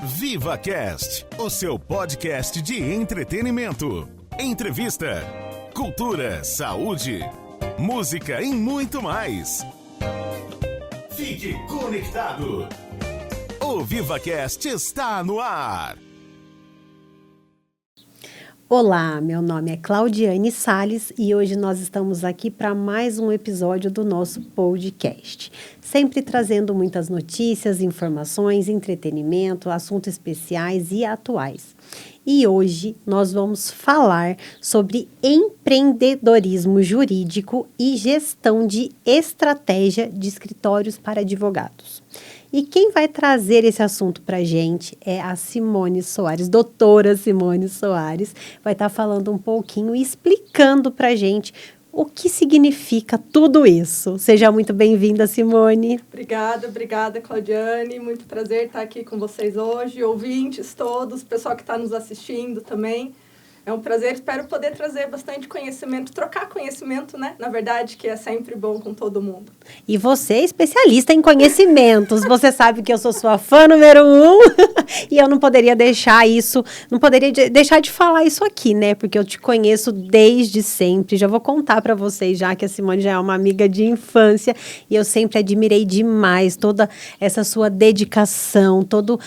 VivaCast, o seu podcast de entretenimento, entrevista, cultura, saúde, música e muito mais. Fique conectado. O VivaCast está no ar. Olá, meu nome é Claudiane Salles e hoje nós estamos aqui para mais um episódio do nosso podcast. Sempre trazendo muitas notícias, informações, entretenimento, assuntos especiais e atuais. E hoje nós vamos falar sobre empreendedorismo jurídico e gestão de estratégia de escritórios para advogados. E quem vai trazer esse assunto para a gente é a Simone Soares, doutora Simone Soares, vai estar falando um pouquinho e explicando para a gente o que significa tudo isso. Seja muito bem-vinda, Simone. Obrigada, Claudiane. Muito prazer estar aqui com vocês hoje, ouvintes todos, pessoal que está nos assistindo também. É um prazer, espero poder trazer bastante conhecimento, trocar conhecimento, né? Na verdade, que é sempre bom com todo mundo. E você é especialista em conhecimentos. Você sabe que eu sou sua fã número 1 e eu não poderia deixar de falar isso aqui, né? Porque eu te conheço desde sempre. Já vou contar para vocês já que a Simone já é uma amiga de infância e eu sempre admirei demais toda essa sua dedicação, todo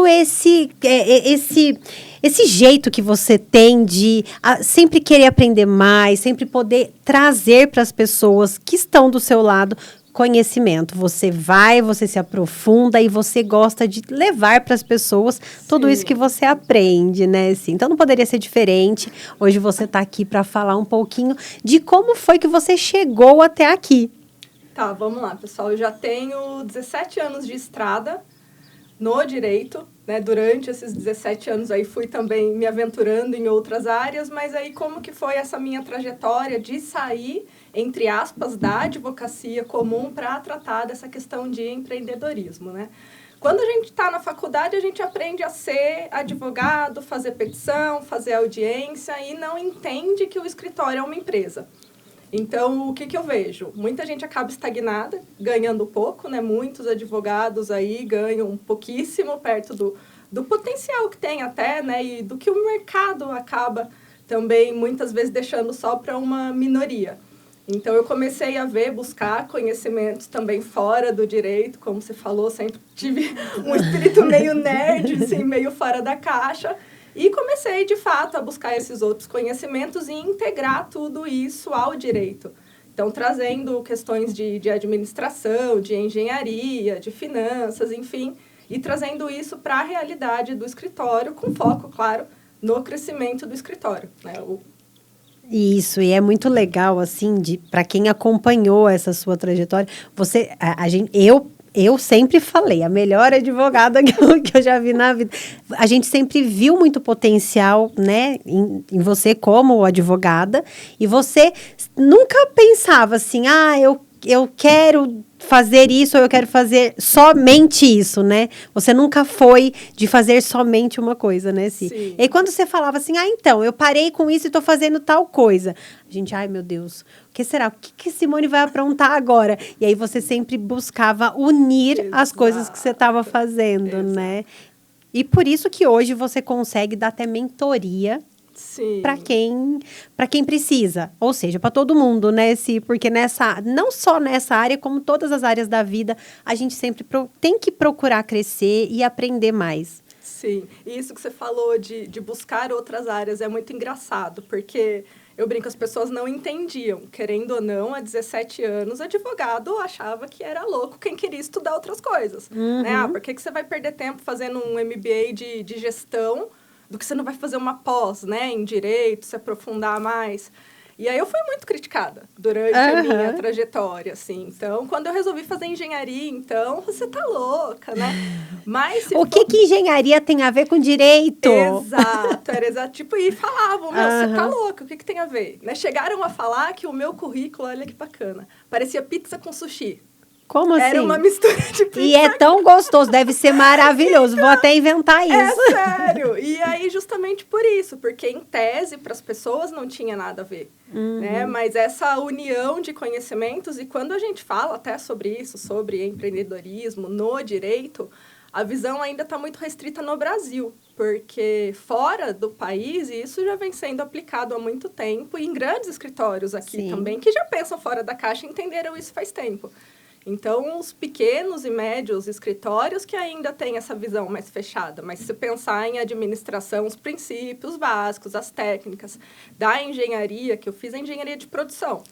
esse jeito que você tem de sempre querer aprender mais, sempre poder trazer para as pessoas que estão do seu lado conhecimento. Você se aprofunda e você gosta de levar para as pessoas tudo isso que você aprende, né? Sim. Então não poderia ser diferente. Hoje você está aqui para falar um pouquinho de como foi que você chegou até aqui. Tá, vamos lá, pessoal. Eu já tenho 17 anos de estrada no direito, né? Durante esses 17 anos aí fui também me aventurando em outras áreas, mas aí como que foi essa minha trajetória de sair, entre aspas, da advocacia comum para tratar dessa questão de empreendedorismo, né? Quando a gente está na faculdade, a gente aprende a ser advogado, fazer petição, fazer audiência e não entende que o escritório é uma empresa. Então, o que eu vejo? Muita gente acaba estagnada, ganhando pouco, né? Muitos advogados aí ganham pouquíssimo perto do potencial que tem até, né? E do que o mercado acaba também, muitas vezes, deixando só para uma minoria. Então, eu comecei a buscar conhecimentos também fora do direito, como você falou, sempre tive um espírito meio nerd, assim, meio fora da caixa. E comecei, de fato, a buscar esses outros conhecimentos e integrar tudo isso ao direito. Então, trazendo questões de administração, de engenharia, de finanças, enfim, e trazendo isso para a realidade do escritório, com foco, claro, no crescimento do escritório, né? Isso, e é muito legal, assim, para quem acompanhou essa sua trajetória, eu sempre falei, a melhor advogada que eu já vi na vida. A gente sempre viu muito potencial, né, em você como advogada, e você nunca pensava assim, eu quero fazer isso, ou eu quero fazer somente isso, né? Você nunca foi de fazer somente uma coisa, né, Sim? E aí, quando você falava assim, então, eu parei com isso e tô fazendo tal coisa. A gente, ai, meu Deus, o que será? O que Simone vai aprontar agora? E aí, você sempre buscava unir as coisas que você estava fazendo, né? E por isso que hoje você consegue dar até mentoria para quem precisa, ou seja, para todo mundo, né? Porque não só nessa área, como todas as áreas da vida, a gente sempre tem que procurar crescer e aprender mais. Sim, e isso que você falou de buscar outras áreas é muito engraçado, porque eu brinco, as pessoas não entendiam, querendo ou não, há 17 anos, advogado achava que era louco quem queria estudar outras coisas, né? Por que você vai perder tempo fazendo um MBA de gestão, do que você não vai fazer uma pós, né, em direito, se aprofundar mais. E aí eu fui muito criticada durante a minha trajetória, assim. Então, quando eu resolvi fazer engenharia, então, você tá louca, né? Mas que engenharia tem a ver com direito? Exato, era exato. Tipo, e falavam, você tá louca, o que tem a ver? Né? Chegaram a falar que o meu currículo, olha que bacana, parecia pizza com sushi. Como assim? Era uma mistura de pizza. E é tão gostoso, deve ser maravilhoso. Vou até inventar isso. É sério. E aí, justamente por isso, porque em tese, para as pessoas não tinha nada a ver. Né? Mas essa união de conhecimentos, e quando a gente fala até sobre isso, sobre empreendedorismo no direito, a visão ainda está muito restrita no Brasil, porque fora do país, e isso já vem sendo aplicado há muito tempo, e em grandes escritórios aqui também, que já pensam fora da caixa e entenderam isso faz tempo. Então, os pequenos e médios escritórios que ainda têm essa visão mais fechada, mas se pensar em administração, os princípios básicos, as técnicas da engenharia, que eu fiz a engenharia de produção.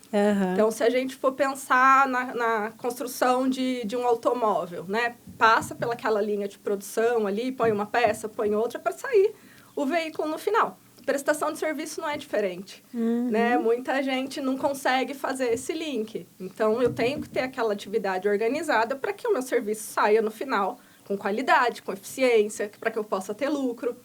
Então, se a gente for pensar na construção de um automóvel, né? Passa pelaquela linha de produção ali, põe uma peça, põe outra para sair o veículo no final. Prestação de serviço não é diferente, né? Muita gente não consegue fazer esse link. Então, eu tenho que ter aquela atividade organizada para que o meu serviço saia no final com qualidade, com eficiência, para que eu possa ter lucro.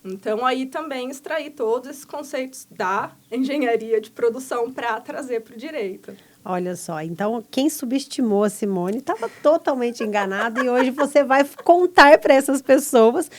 Então, aí também extrair todos esses conceitos da engenharia de produção para trazer para o direito. Olha só, então quem subestimou a Simone estava totalmente enganado e hoje você vai contar para essas pessoas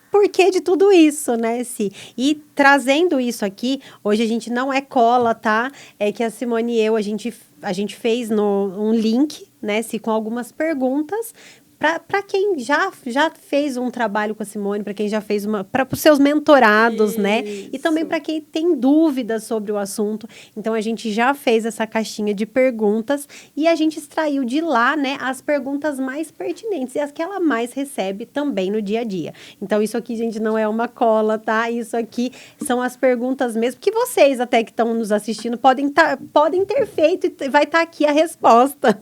porquê de tudo isso, né, Si? E trazendo isso aqui, hoje a gente não é cola, tá? É que a Simone e eu, a gente fez um link, né, Si, com algumas perguntas para quem já fez um trabalho com a Simone, para quem já fez para os seus mentorados, isso, né? E também para quem tem dúvidas sobre o assunto. Então, a gente já fez essa caixinha de perguntas e a gente extraiu de lá, né, as perguntas mais pertinentes e as que ela mais recebe também no dia a dia. Então, isso aqui, gente, não é uma cola, tá? Isso aqui são as perguntas mesmo que vocês até que estão nos assistindo podem ter feito e vai estar aqui a resposta.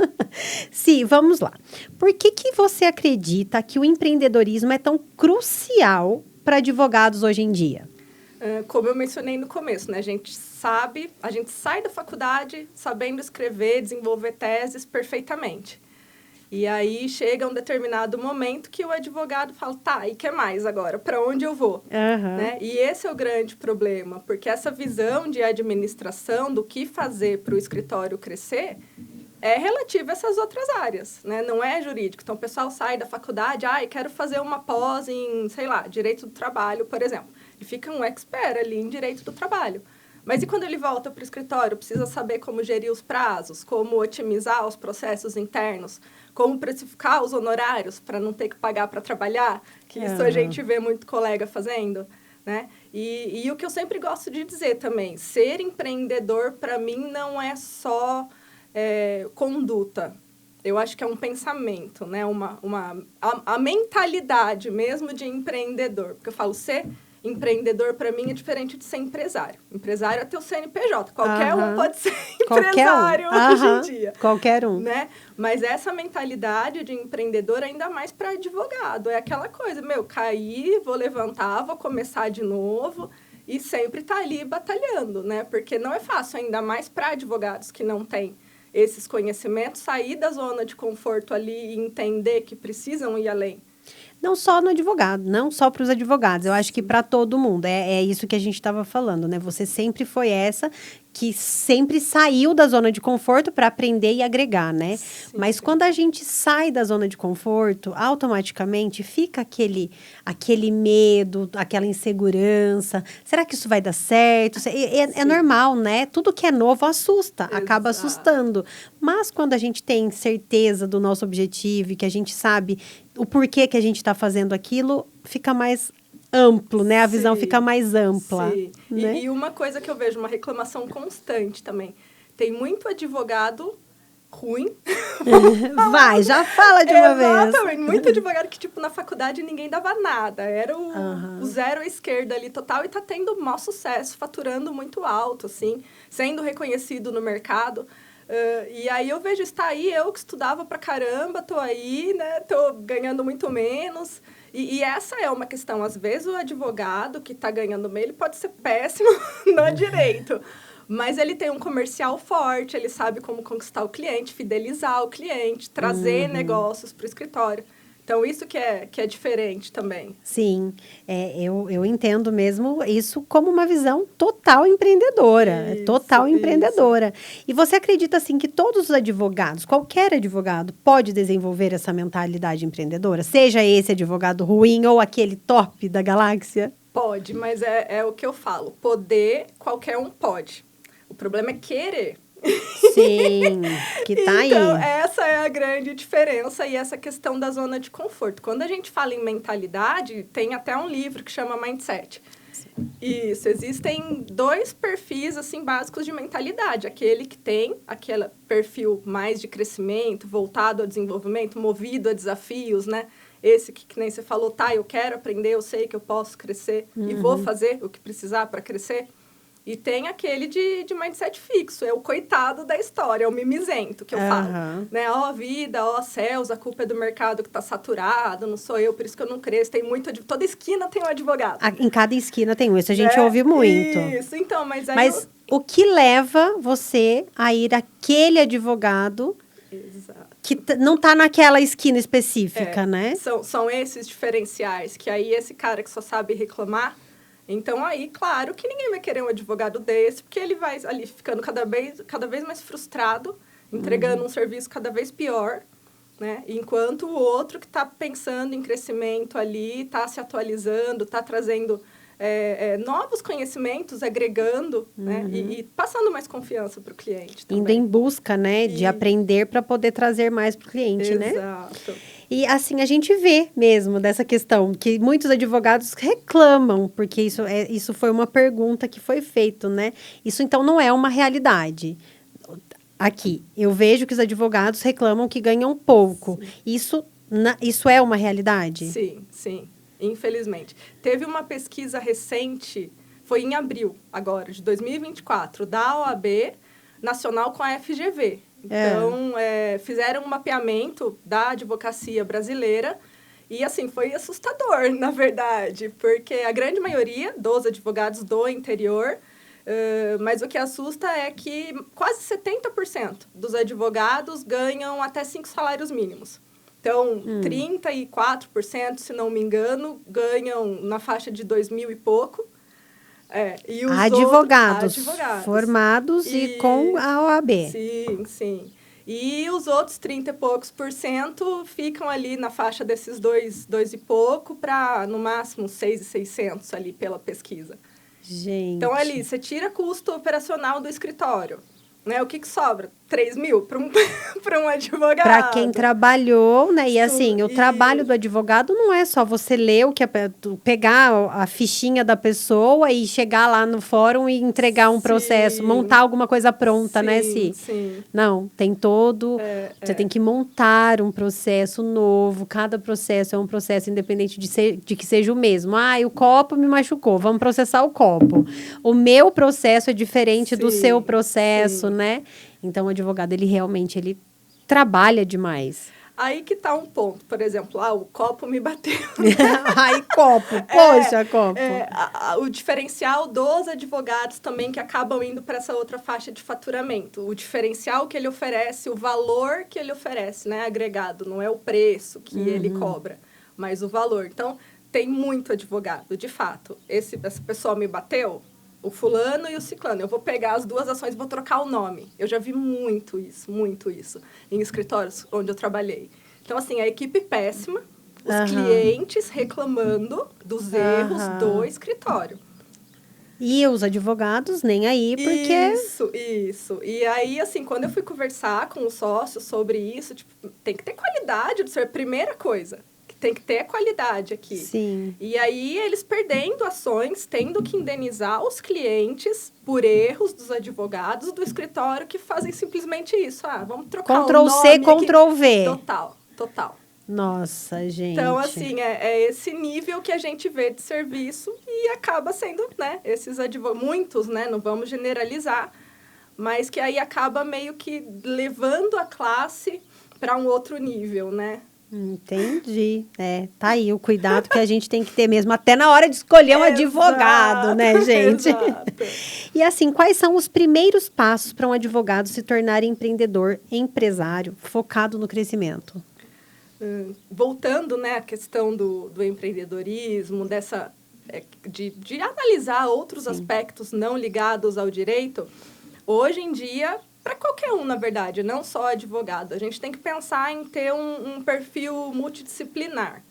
Sim, vamos lá. Por que você acredita que o empreendedorismo é tão crucial para advogados hoje em dia? Como eu mencionei no começo, né? A gente sai da faculdade sabendo escrever, desenvolver teses perfeitamente. E aí chega um determinado momento que o advogado fala, tá, e que mais agora? Para onde eu vou? Né? E esse é o grande problema, porque essa visão de administração, do que fazer para o escritório crescer, é relativa a essas outras áreas, né? Não é jurídico. Então, o pessoal sai da faculdade, quero fazer uma pós em, sei lá, direito do trabalho, por exemplo. E fica um expert ali em direito do trabalho. Mas e quando ele volta para o escritório? Precisa saber como gerir os prazos, como otimizar os processos internos, como precificar os honorários para não ter que pagar para trabalhar, que isso a gente vê muito colega fazendo, né? E o que eu sempre gosto de dizer também, ser empreendedor, para mim, não é só conduta. Eu acho que é um pensamento, né? A mentalidade mesmo de empreendedor. Porque eu falo, ser empreendedor, para mim, é diferente de ser empresário. Empresário é ter o CNPJ. Qualquer um pode ser empresário hoje em dia. Qualquer um. Né? Mas essa mentalidade de empreendedor, ainda mais para advogado, é aquela coisa, caí, vou levantar, vou começar de novo e sempre tá ali batalhando, né? Porque não é fácil, ainda mais para advogados que não têm esses conhecimentos, sair da zona de conforto ali e entender que precisam ir além. Não só no advogado, não só para os advogados, eu acho que para todo mundo, é isso que a gente estava falando, né? Você sempre foi essa que sempre saiu da zona de conforto para aprender e agregar, né? Sim, mas quando a gente sai da zona de conforto, automaticamente fica aquele medo, aquela insegurança. Será que isso vai dar certo? É normal, né? Tudo que é novo assusta, acaba assustando. Mas quando a gente tem certeza do nosso objetivo e que a gente sabe o porquê que a gente está fazendo aquilo, fica mais amplo, né? A visão fica mais ampla. Sim. Né? E uma coisa que eu vejo, uma reclamação constante também. Tem muito advogado ruim. Vai, já fala de uma vez. Exatamente. Muito advogado que, na faculdade ninguém dava nada. Era o zero à esquerda ali total e tá tendo mau sucesso, faturando muito alto, assim, sendo reconhecido no mercado. E aí eu vejo, está aí, eu que estudava pra caramba, tô aí, né? Tô ganhando muito menos. E essa é uma questão. Às vezes, o advogado que está ganhando bem, ele pode ser péssimo no direito. Mas ele tem um comercial forte, ele sabe como conquistar o cliente, fidelizar o cliente, trazer negócios para o escritório. Então, isso que é diferente também. Sim, eu entendo mesmo isso como uma visão total empreendedora. Empreendedora. E você acredita, assim, que todos os advogados, qualquer advogado, pode desenvolver essa mentalidade empreendedora? Seja esse advogado ruim ou aquele top da galáxia? Pode, mas é o que eu falo. Poder, qualquer um pode. O problema é querer. Sim, que tá Então, aí. essa é a grande diferença e essa questão da zona de conforto. Quando a gente fala em mentalidade, tem até um livro que chama Mindset. Isso, existem 2 perfis, assim, básicos de mentalidade. Aquele que tem aquele perfil mais de crescimento, voltado ao desenvolvimento, movido a desafios, né? Esse que nem você falou, tá, eu quero aprender, eu sei que eu posso crescer e vou fazer o que precisar para crescer. E tem aquele de mindset fixo, é o coitado da história, é o mimizento que eu falo. Né? Ó, vida, ó, céus, a culpa é do mercado que está saturado, não sou eu, por isso que eu não cresço. Tem muito, toda esquina tem um advogado. Em cada esquina tem um, isso a gente ouve muito. Isso, então, mas aí... Mas o que leva você a ir àquele advogado que não tá naquela esquina específica, né? São esses diferenciais, que aí esse cara que só sabe reclamar, então aí, claro que ninguém vai querer um advogado desse, porque ele vai ali ficando cada vez mais frustrado, entregando um serviço cada vez pior, né? Enquanto o outro que está pensando em crescimento ali, está se atualizando, está trazendo novos conhecimentos, agregando, né? E passando mais confiança para o cliente também. Indo em busca, né, de aprender para poder trazer mais para o cliente, né? Exato. E assim, a gente vê mesmo dessa questão, que muitos advogados reclamam, porque isso foi uma pergunta que foi feita, né? Isso, então, não é uma realidade. Aqui, eu vejo que os advogados reclamam que ganham pouco. Isso é uma realidade? Sim. Infelizmente. Teve uma pesquisa recente, foi em abril, agora, de 2024, da OAB Nacional com a FGV. Então, fizeram um mapeamento da advocacia brasileira e, assim, foi assustador, na verdade, porque a grande maioria dos advogados do interior, mas o que assusta é que quase 70% dos advogados ganham até 5 salários mínimos. Então, 34%, se não me engano, ganham na faixa de 2.000 e pouco. E os advogados formados e com a OAB. Sim. E os outros 30 e poucos por cento ficam ali na faixa desses 2 e pouco para, no máximo, 6.600 ali pela pesquisa. Gente. Então, ali, você tira custo operacional do escritório. Né? O que sobra? 3.000 para um advogado. Para quem trabalhou, né? E assim, o trabalho do advogado não é só você ler pegar a fichinha da pessoa e chegar lá no fórum e entregar um processo, montar alguma coisa pronta, né, Si? Sim. Não, tem todo... Você tem que montar um processo novo. Cada processo é um processo independente de que seja o mesmo. O copo me machucou, vamos processar o copo. O meu processo é diferente do seu processo, né? Então, o advogado, ele realmente trabalha demais. Aí que tá um ponto. Por exemplo, o copo me bateu. Copo. Poxa, copo. O diferencial dos advogados também que acabam indo para essa outra faixa de faturamento. O diferencial que ele oferece, o valor que ele oferece, né? Agregado. Não é o preço que ele cobra, mas o valor. Então, tem muito advogado, de fato. Essa pessoa me bateu... O fulano e o ciclano. Eu vou pegar as 2 ações e vou trocar o nome. Eu já vi muito isso, em escritórios onde eu trabalhei. Então, assim, a equipe péssima, os clientes reclamando dos erros do escritório. E os advogados nem aí, porque... Isso. E aí, assim, quando eu fui conversar com os sócios sobre isso, tem que ter qualidade do serviço. Primeira coisa. Tem que ter qualidade aqui. Sim. E aí, eles perdendo ações, tendo que indenizar os clientes por erros dos advogados do escritório que fazem simplesmente isso. Vamos trocar o nome Ctrl-C, Ctrl-V. Total. Nossa, gente. Então, assim, é esse nível que a gente vê de serviço e acaba sendo, né, esses advogados, muitos, né, não vamos generalizar, mas que aí acaba meio que levando a classe para um outro nível, né? Entendi. Tá aí o cuidado que a gente tem que ter mesmo, até na hora de escolher um advogado, né, gente? Exato. E assim, quais são os primeiros passos para um advogado se tornar empreendedor, empresário, focado no crescimento? Voltando, né, à questão do empreendedorismo, de analisar outros aspectos não ligados ao direito, hoje em dia... Para qualquer um, na verdade, não só advogado. A gente tem que pensar em ter um perfil multidisciplinar.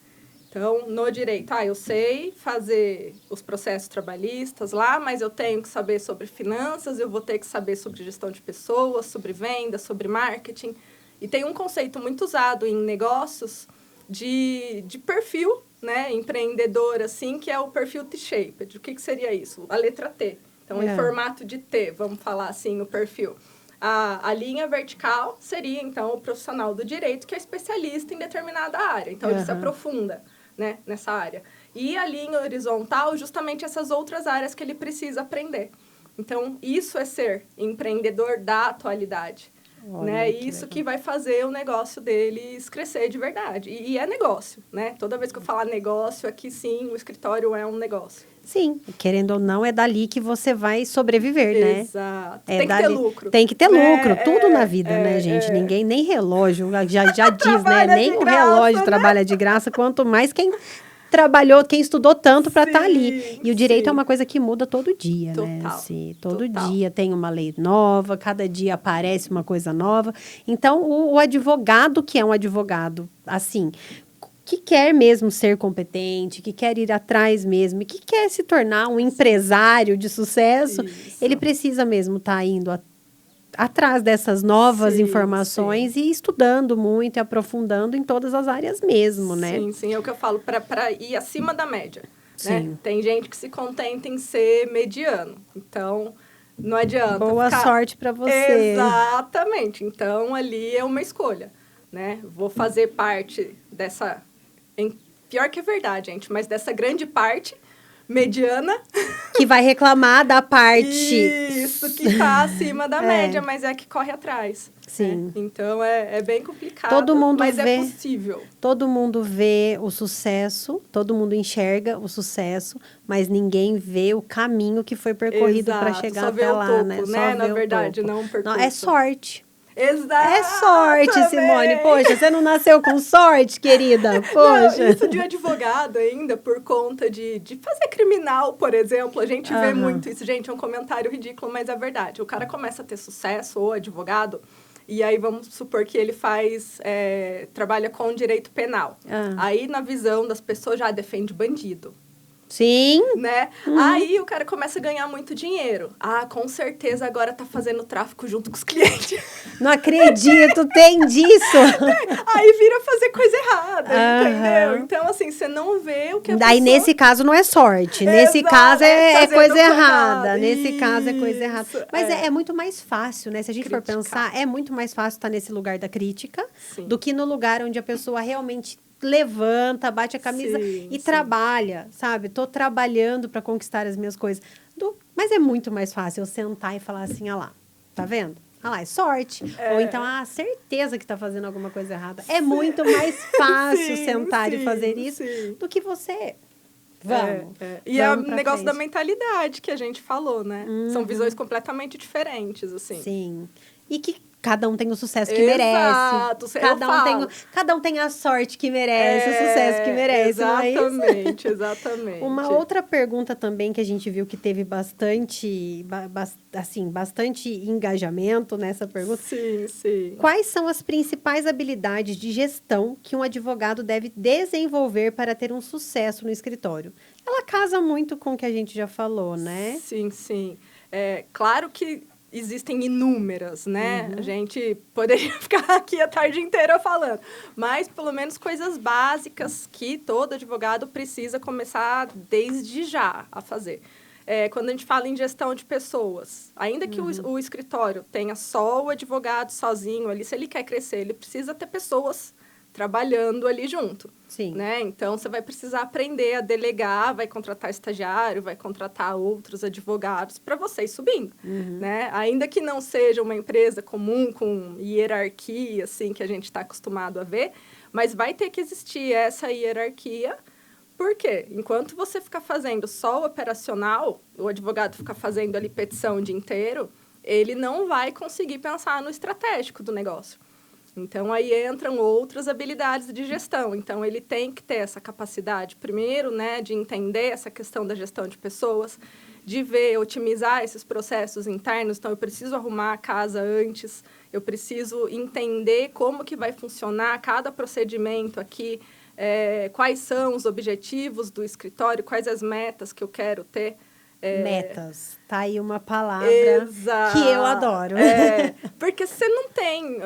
Então, no direito, eu sei fazer os processos trabalhistas lá, mas eu tenho que saber sobre finanças, eu vou ter que saber sobre gestão de pessoas, sobre vendas, sobre marketing. E tem um conceito muito usado em negócios de perfil, né, empreendedor, assim, que é o perfil T-shaped. O que seria isso? A letra T. Então, em formato de T, vamos falar assim, o perfil. A linha vertical seria, então, o profissional do direito que é especialista em determinada área. Então, ele se aprofunda, né, nessa área. E a linha horizontal, justamente essas outras áreas que ele precisa aprender. Então, isso é ser empreendedor da atualidade. Olha, né? Isso que vai fazer o negócio deles crescer de verdade. E é negócio, né? Toda vez que eu falar negócio, aqui sim, o escritório é um negócio. Sim, querendo ou não, é dali que você vai sobreviver, né? Exato. É tem que ter lucro. Tem que ter lucro, tudo na vida, né, gente? Ninguém, nem relógio, já diz, né? Nem o relógio trabalha de graça, quanto mais quem trabalhou, quem estudou tanto para estar ali. E o direito é uma coisa que muda todo dia, né? Assim, todo dia tem uma lei nova, cada dia aparece uma coisa nova. Então, o advogado, que é um advogado, assim, que quer mesmo ser competente, que quer ir atrás mesmo, e que quer se tornar um empresário de sucesso, ele precisa mesmo estar indo atrás dessas novas informações e estudando muito e aprofundando em todas as áreas mesmo, né? Sim, é o que eu falo, para ir acima da média. Né? Tem gente que se contenta em ser mediano, então não adianta. Boa sorte para você. Exatamente, então ali é uma escolha, né? Vou fazer parte dessa, pior que é verdade, gente, mas dessa grande parte mediana. Que vai reclamar da parte... Isso, que está acima da média, mas é que corre atrás. Sim. Né? Então, é bem complicado, mas é possível. Todo mundo vê o sucesso, todo mundo enxerga o sucesso, mas ninguém vê o caminho que foi percorrido para chegar até lá, topo, né? Só na verdade, não um percurso. Não, é sorte. Exato. É sorte, Simone. Poxa, você não nasceu com sorte, querida? Poxa. Não, isso de advogado ainda, por conta de fazer criminal, por exemplo, a gente vê muito isso. Gente, é um comentário ridículo, mas é verdade. O cara começa a ter sucesso, ou advogado, e aí vamos supor que ele trabalha com direito penal. Aí, na visão das pessoas, já defende bandido. Sim. Né? Aí o cara começa a ganhar muito dinheiro. Com certeza agora tá fazendo tráfico junto com os clientes. Não acredito, tem disso. Aí vira fazer coisa errada, entendeu? Então, assim, você não vê o que a Daí, pessoa... nesse caso, não é sorte. Nesse caso, é coisa errada. Nesse caso, é coisa errada. Mas é muito mais fácil, né? Se a gente for pensar, é muito mais fácil estar nesse lugar da crítica do que no lugar onde a pessoa realmente levanta, bate a camisa e trabalha, sabe? Tô trabalhando para conquistar as minhas coisas. Mas é muito mais fácil eu sentar e falar assim, lá, tá vendo? Lá, é sorte. Ou então, certeza que tá fazendo alguma coisa errada. É muito mais fácil sentar e fazer isso do que você... Vamos. E é o negócio da mentalidade que a gente falou, né? São visões completamente diferentes, assim. Sim. E que cada um tem o sucesso que merece. Cada um tem a sorte que merece, o sucesso que merece. Exatamente, exatamente. Uma outra pergunta também que a gente viu que teve bastante engajamento nessa pergunta. Sim. Quais são as principais habilidades de gestão que um advogado deve desenvolver para ter um sucesso no escritório? Ela casa muito com o que a gente já falou, né? Sim. Claro que existem inúmeras, né? A gente poderia ficar aqui a tarde inteira falando. Mas, pelo menos, coisas básicas que todo advogado precisa começar desde já a fazer. Quando a gente fala em gestão de pessoas, ainda que o escritório tenha só o advogado sozinho ali, se ele quer crescer, ele precisa ter pessoas trabalhando ali junto. Sim. Né? Então, você vai precisar aprender a delegar, vai contratar estagiário, vai contratar outros advogados para você ir subindo. Né? Ainda que não seja uma empresa comum, com hierarquia, assim, que a gente está acostumado a ver, mas vai ter que existir essa hierarquia. Por quê? Enquanto você ficar fazendo só o operacional, o advogado ficar fazendo ali petição o dia inteiro, ele não vai conseguir pensar no estratégico do negócio. Então, aí entram outras habilidades de gestão. Então, ele tem que ter essa capacidade, primeiro, né, de entender essa questão da gestão de pessoas, de otimizar esses processos internos. Então, eu preciso arrumar a casa antes, eu preciso entender como que vai funcionar cada procedimento aqui quais são os objetivos do escritório, quais as metas que eu quero ter. Metas, tá aí uma palavra Exato. que eu adoro. Porque você não tem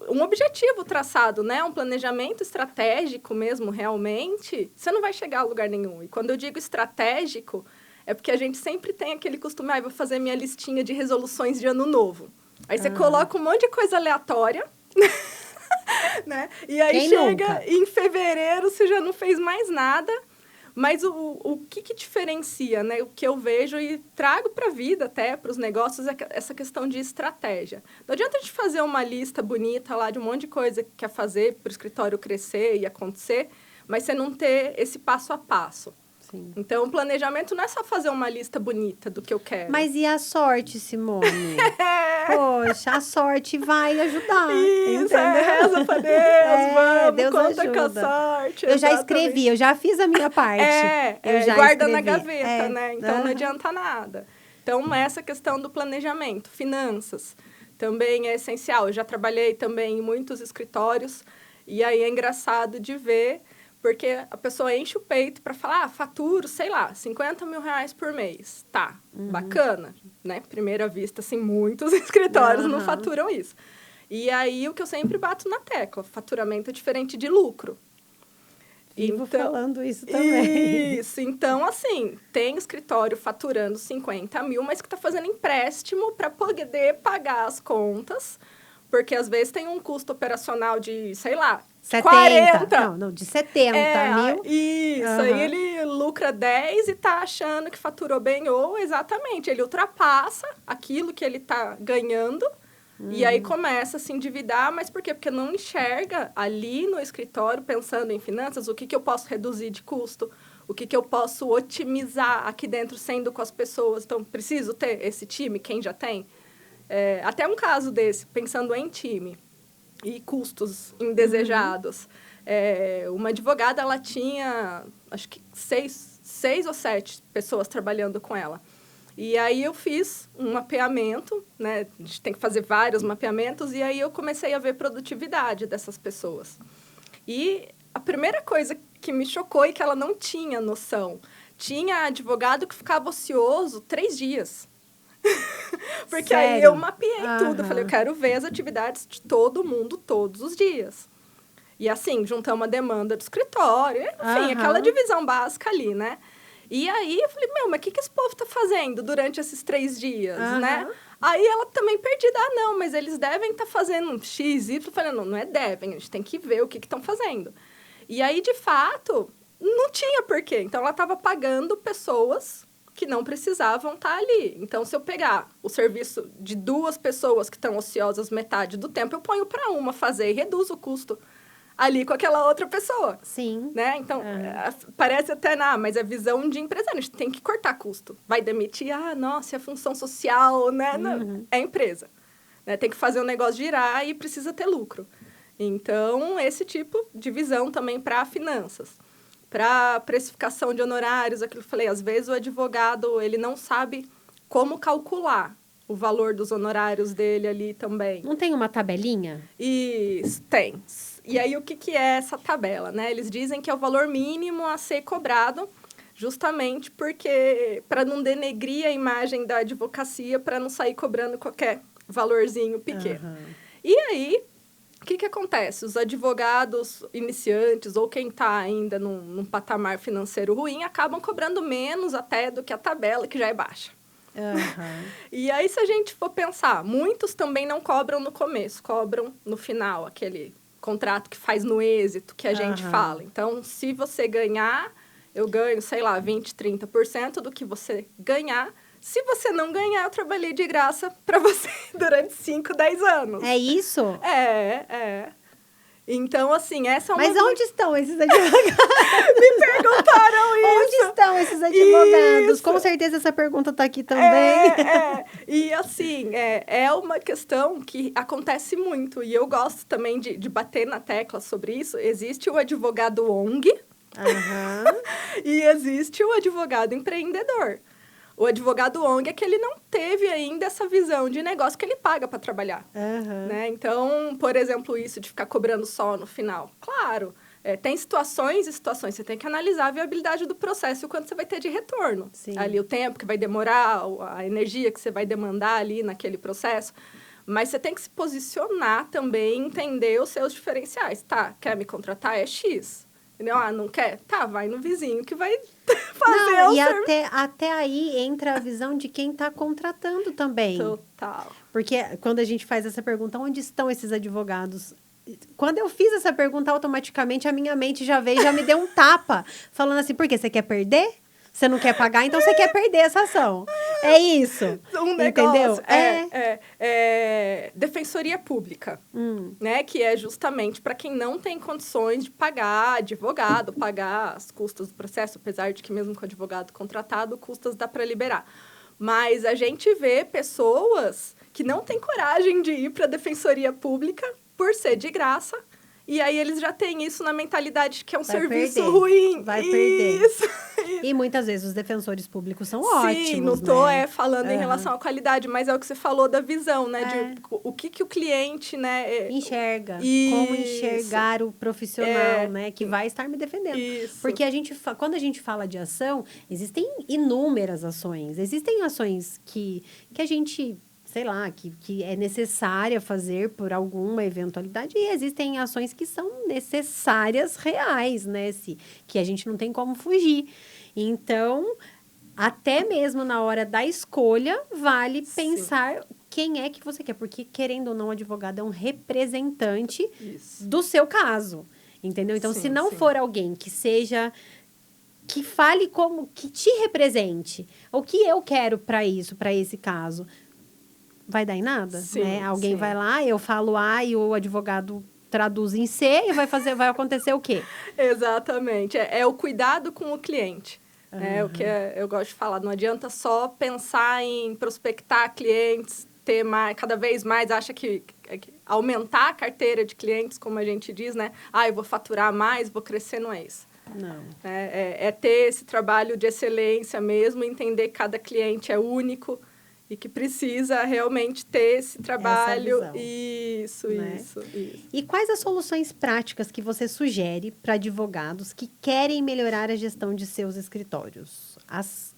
um objetivo traçado, né? Um planejamento estratégico mesmo, realmente, você não vai chegar a lugar nenhum. E quando eu digo estratégico, é porque a gente sempre tem aquele costume, vou fazer minha listinha de resoluções de ano novo. Aí você coloca um monte de coisa aleatória, né? E aí Quem chega nunca? em fevereiro, você já não fez mais nada. Mas o que diferencia, né? O que eu vejo e trago para a vida, até para os negócios, é essa questão de estratégia. Não adianta a gente fazer uma lista bonita lá de um monte de coisa que quer fazer para o escritório crescer e acontecer, mas você não ter esse passo a passo. Sim. Então, o planejamento não é só fazer uma lista bonita do que eu quero. Mas e a sorte, Simone? Poxa, a sorte vai ajudar. Isso, entendeu? reza pra Deus, vamos, Deus conta ajuda. com a sorte. Eu já exatamente. escrevi, eu já fiz a minha parte. Eu já guarda escrevi. na gaveta, né? Então, não adianta nada. Então, essa questão do planejamento, finanças, também é essencial. Eu já trabalhei também em muitos escritórios, e aí é engraçado de ver, porque a pessoa enche o peito para falar, faturo, sei lá, 50 mil reais por mês. Tá, bacana, né? Primeira vista, assim, muitos escritórios não faturam isso. E aí, o que eu sempre bato na tecla, faturamento é diferente de lucro. Vivo falando isso também. Isso, então, assim, tem escritório faturando 50 mil, mas que está fazendo empréstimo para poder pagar as contas, porque às vezes tem um custo operacional de, sei lá, 70. 40. Não, de 70 mil. Isso, aí ele lucra 10 e tá achando que faturou bem, ou exatamente, ele ultrapassa aquilo que ele tá ganhando, e aí começa a se endividar, mas por quê? Porque não enxerga ali no escritório, pensando em finanças, o que eu posso reduzir de custo, o que eu posso otimizar aqui dentro, sendo com as pessoas. Então, preciso ter esse time, quem já tem? Até um caso desse, pensando em time e custos indesejados. Uma advogada, ela tinha, acho que 6 ou 7 pessoas trabalhando com ela. E aí eu fiz um mapeamento, né? A gente tem que fazer vários mapeamentos, e aí eu comecei a ver produtividade dessas pessoas. E a primeira coisa que me chocou e que ela não tinha noção, tinha advogado que ficava ocioso 3 dias. Porque Sério? aí eu mapeei tudo. Falei, eu quero ver as atividades de todo mundo todos os dias. E assim, juntamos a demanda do escritório, enfim, aquela divisão básica ali, né? E aí eu falei, mas o que esse povo tá fazendo durante esses 3 dias, né? Aí ela também perdida, não, mas eles devem estar fazendo X, Y. Eu falei, não é devem, a gente tem que ver o que estão fazendo. E aí, de fato, não tinha porquê. Então, ela estava pagando pessoas que não precisavam estar ali. Então, se eu pegar o serviço de 2 pessoas que estão ociosas metade do tempo, eu ponho para uma fazer e reduzo o custo ali com aquela outra pessoa. Sim. Né? Então, parece até, mas é visão de empresário. A gente tem que cortar custo. Vai demitir, nossa, é função social, né? Não, é empresa. Né? Tem que fazer o negócio girar e precisa ter lucro. Então, esse tipo de visão também para finanças. Para precificação de honorários, aquilo que eu falei, às vezes o advogado, ele não sabe como calcular o valor dos honorários dele ali também. Não tem uma tabelinha? Isso, tem. E aí, o que é essa tabela, né? Eles dizem que é o valor mínimo a ser cobrado, justamente porque, para não denegrir a imagem da advocacia, para não sair cobrando qualquer valorzinho pequeno. E aí, o que acontece? Os advogados iniciantes, ou quem está ainda num patamar financeiro ruim, acabam cobrando menos até do que a tabela, que já é baixa. E aí, se a gente for pensar, muitos também não cobram no começo, cobram no final, aquele contrato que faz no êxito, que a gente fala. Então, se você ganhar, eu ganho, sei lá, 20%, 30% do que você ganhar. Se você não ganhar, eu trabalhei de graça para você durante 5, 10 anos. É isso? É. Então, assim, essa é uma... Mas onde estão esses advogados? Me perguntaram isso. Onde estão esses advogados? Isso. Com certeza essa pergunta está aqui também. E, assim, é uma questão que acontece muito. E eu gosto também de bater na tecla sobre isso. Existe o advogado ONG e existe o advogado empreendedor. O advogado ONG é que ele não teve ainda essa visão de negócio que ele paga para trabalhar. Né? Então, por exemplo, isso de ficar cobrando só no final. Claro, Tem situações e situações. Você tem que analisar a viabilidade do processo e o quanto você vai ter de retorno. Sim. Ali, o tempo que vai demorar, a energia que você vai demandar ali naquele processo. Mas você tem que se posicionar também, entender os seus diferenciais. Tá, quer me contratar? É X. Entendeu? Ah, não quer? Tá, vai no vizinho que vai fazer não, o e serviço. até aí entra a visão de quem está contratando também. Total. Porque quando a gente faz essa pergunta, onde estão esses advogados? Quando eu fiz essa pergunta, automaticamente a minha mente já veio, já me deu um tapa. Falando assim, por quê? Você quer perder? Você não quer pagar, então você quer perder essa ação. É isso. Um negócio. Entendeu? Defensoria pública, né? Que é justamente para quem não tem condições de pagar advogado, pagar as custas do processo, apesar de que mesmo com advogado contratado, custas dá para liberar. Mas a gente vê pessoas que não têm coragem de ir para a defensoria pública por ser de graça. E aí eles já têm isso na mentalidade que é um serviço ruim. Vai perder. Isso. E muitas vezes os defensores públicos são Sim, ótimos, não tô né? falando em relação à qualidade, mas é o que você falou da visão, né? De o que o cliente, né? Enxerga. Isso. Como enxergar o profissional, né? Que vai estar me defendendo. Isso. Porque quando a gente fala de ação, existem inúmeras ações. Existem ações que a gente... sei lá, que é necessária fazer por alguma eventualidade, e existem ações que são necessárias, reais, né, que a gente não tem como fugir. Então, até mesmo na hora da escolha, vale pensar quem é que você quer, porque, querendo ou não, o advogado é um representante do seu caso, entendeu? Então, se não for alguém que seja... que fale como... que te represente, o que eu quero para isso, para esse caso... vai dar em nada, né? Alguém vai lá, eu falo A e o advogado traduz em C e vai acontecer o quê? Exatamente. É o cuidado com o cliente. É o que eu gosto de falar. Não adianta só pensar em prospectar clientes, ter cada vez mais, acha que aumentar a carteira de clientes, como a gente diz, né? Eu vou faturar mais, vou crescer, não é isso. Não. É ter esse trabalho de excelência mesmo, entender que cada cliente é único, e que precisa realmente ter esse trabalho. Isso. E quais as soluções práticas que você sugere para advogados que querem melhorar a gestão de seus escritórios? As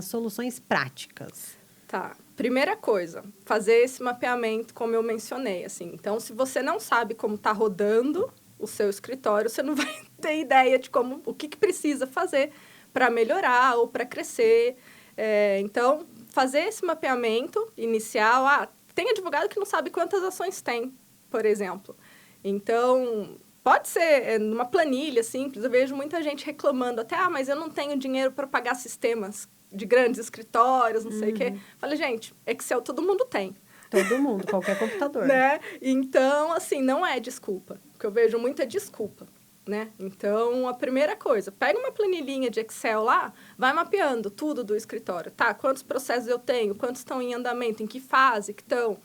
soluções práticas. Tá. Primeira coisa, fazer esse mapeamento, como eu mencionei. Assim. Então, se você não sabe como está rodando o seu escritório, você não vai ter ideia de o que precisa fazer para melhorar ou para crescer. Então... fazer esse mapeamento inicial. Tem advogado que não sabe quantas ações tem, por exemplo. Então, pode ser numa planilha simples. Eu vejo muita gente reclamando até, mas eu não tenho dinheiro para pagar sistemas de grandes escritórios, não sei o quê. Falei, gente, Excel todo mundo tem. Todo mundo, qualquer computador. Né? Então, assim, não é desculpa. O que eu vejo muito é desculpa. Né? Então, a primeira coisa, pega uma planilhinha de Excel lá, vai mapeando tudo do escritório. Tá, quantos processos eu tenho, quantos estão em andamento, em que fase que estão,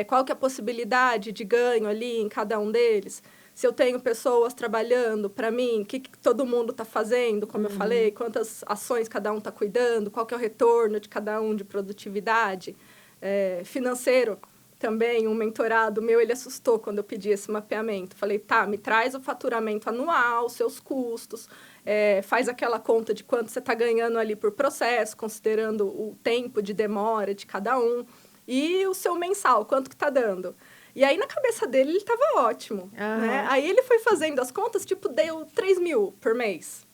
qual que é a possibilidade de ganho ali em cada um deles. Se eu tenho pessoas trabalhando para mim, o que todo mundo está fazendo, como eu falei, quantas ações cada um está cuidando, qual que é o retorno de cada um de produtividade, financeiro. Também, um mentorado meu, ele assustou quando eu pedi esse mapeamento. Falei, me traz o faturamento anual, seus custos, faz aquela conta de quanto você está ganhando ali por processo, considerando o tempo de demora de cada um, e o seu mensal, quanto que está dando. E aí, na cabeça dele, ele estava ótimo. Né? Aí, ele foi fazendo as contas, deu 3 mil por mês.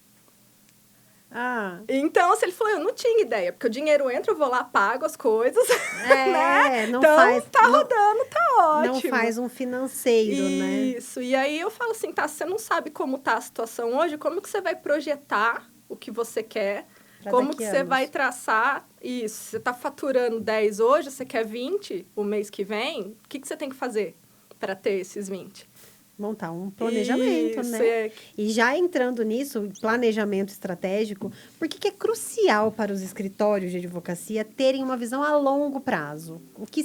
Então, assim, ele falou, eu não tinha ideia, porque o dinheiro entra, eu vou lá, pago as coisas, né? Não então, faz, rodando, tá ótimo. Não faz um financeiro, né? Isso, e aí eu falo assim, se você não sabe como tá a situação hoje, como que você vai projetar o que você quer? Como que você vai traçar isso? Você tá faturando 10 hoje, você quer 20 o mês que vem, o que você tem que fazer para ter esses 20? Montar um planejamento, né? E já entrando nisso, planejamento estratégico, por que é crucial para os escritórios de advocacia terem uma visão a longo prazo? O que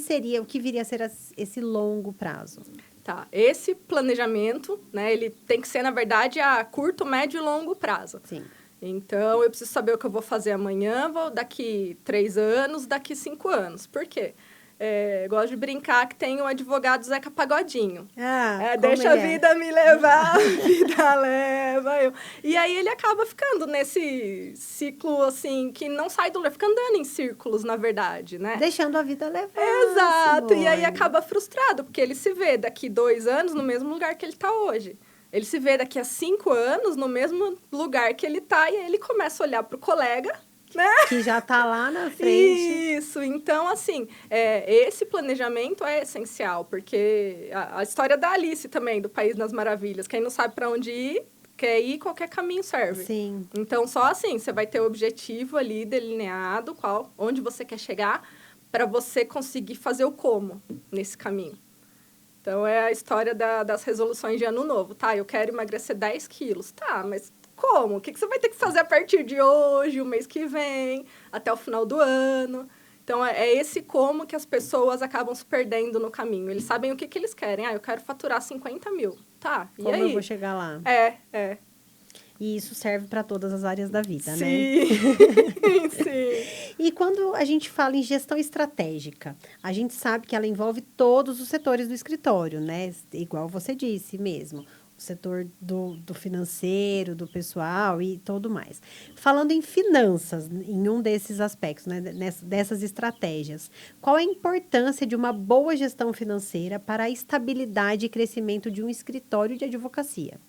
viria a ser esse longo prazo? Tá, esse planejamento, né, ele tem que ser, na verdade, a curto, médio e longo prazo. Sim. Então, eu preciso saber o que eu vou fazer amanhã, daqui 3 anos, daqui 5 anos. Por quê? gosto de brincar que tem o advogado Zeca Pagodinho. Como Deixa a ele vida me levar, a vida leva eu. E aí ele acaba ficando nesse ciclo, assim, que não sai do lugar, fica andando em círculos, na verdade, né? Deixando a vida levar. Exato, Simone. E aí acaba frustrado, porque ele se vê daqui 2 anos no mesmo lugar que ele está hoje. Ele se vê daqui a 5 anos no mesmo lugar que ele está, e aí ele começa a olhar para o colega, né? Que já está lá na frente. Isso, então, assim, esse planejamento é essencial, porque a história da Alice também, do País das Maravilhas, quem não sabe para onde ir, quer ir, qualquer caminho serve. Sim. Então, só assim, você vai ter o objetivo ali delineado, onde você quer chegar, para você conseguir fazer o como nesse caminho. Então, é a história das resoluções de ano novo, tá? Eu quero emagrecer 10 quilos, tá, mas como? O que você vai ter que fazer a partir de hoje, o mês que vem, até o final do ano? Então, é esse como que as pessoas acabam se perdendo no caminho. Eles sabem o que eles querem. Eu quero faturar 50 mil. Tá, e como aí? eu vou chegar lá? E isso serve para todas as áreas da vida, Sim. né? Sim. E quando a gente fala em gestão estratégica, a gente sabe que ela envolve todos os setores do escritório, né? Igual você disse mesmo. O setor do financeiro, do pessoal e tudo mais. Falando em finanças, em um desses aspectos, né, dessas estratégias, qual a importância de uma boa gestão financeira para a estabilidade e crescimento de um escritório de advocacia?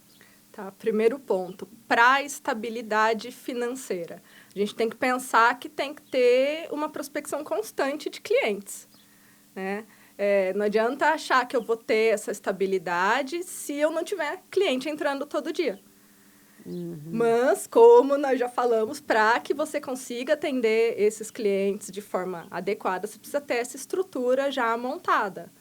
Tá, primeiro ponto, para a estabilidade financeira. A gente tem que pensar que tem que ter uma prospecção constante de clientes, né? Não adianta achar que eu vou ter essa estabilidade se eu não tiver cliente entrando todo dia. Mas, como nós já falamos, para que você consiga atender esses clientes de forma adequada, você precisa ter essa estrutura já montada.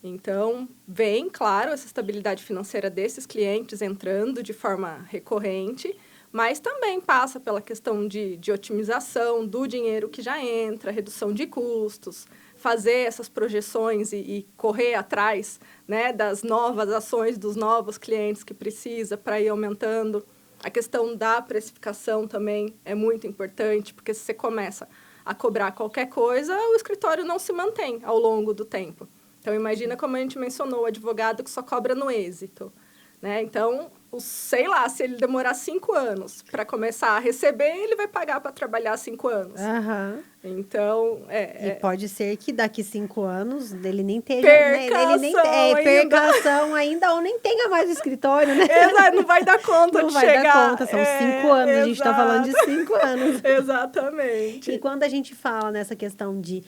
Então, vem, claro, essa estabilidade financeira desses clientes entrando de forma recorrente, mas também passa pela questão de otimização do dinheiro que já entra, redução de custos, fazer essas projeções e correr atrás, né, das novas ações, dos novos clientes que precisa para ir aumentando. A questão da precificação também é muito importante, porque se você começa a cobrar qualquer coisa, o escritório não se mantém ao longo do tempo. Então, imagina como a gente mencionou, o advogado que só cobra no êxito, né? Então, sei lá, se ele demorar 5 anos para começar a receber, ele vai pagar para trabalhar 5 anos. Aham. Então, E pode ser que daqui 5 anos ele nem tenha... Perca ele nem percação ainda, ou nem tenha mais o escritório, né? Exato, não vai dar conta de chegar. Não vai dar conta, são 5 anos, a gente está falando de 5 anos. Exatamente. E quando a gente fala nessa questão de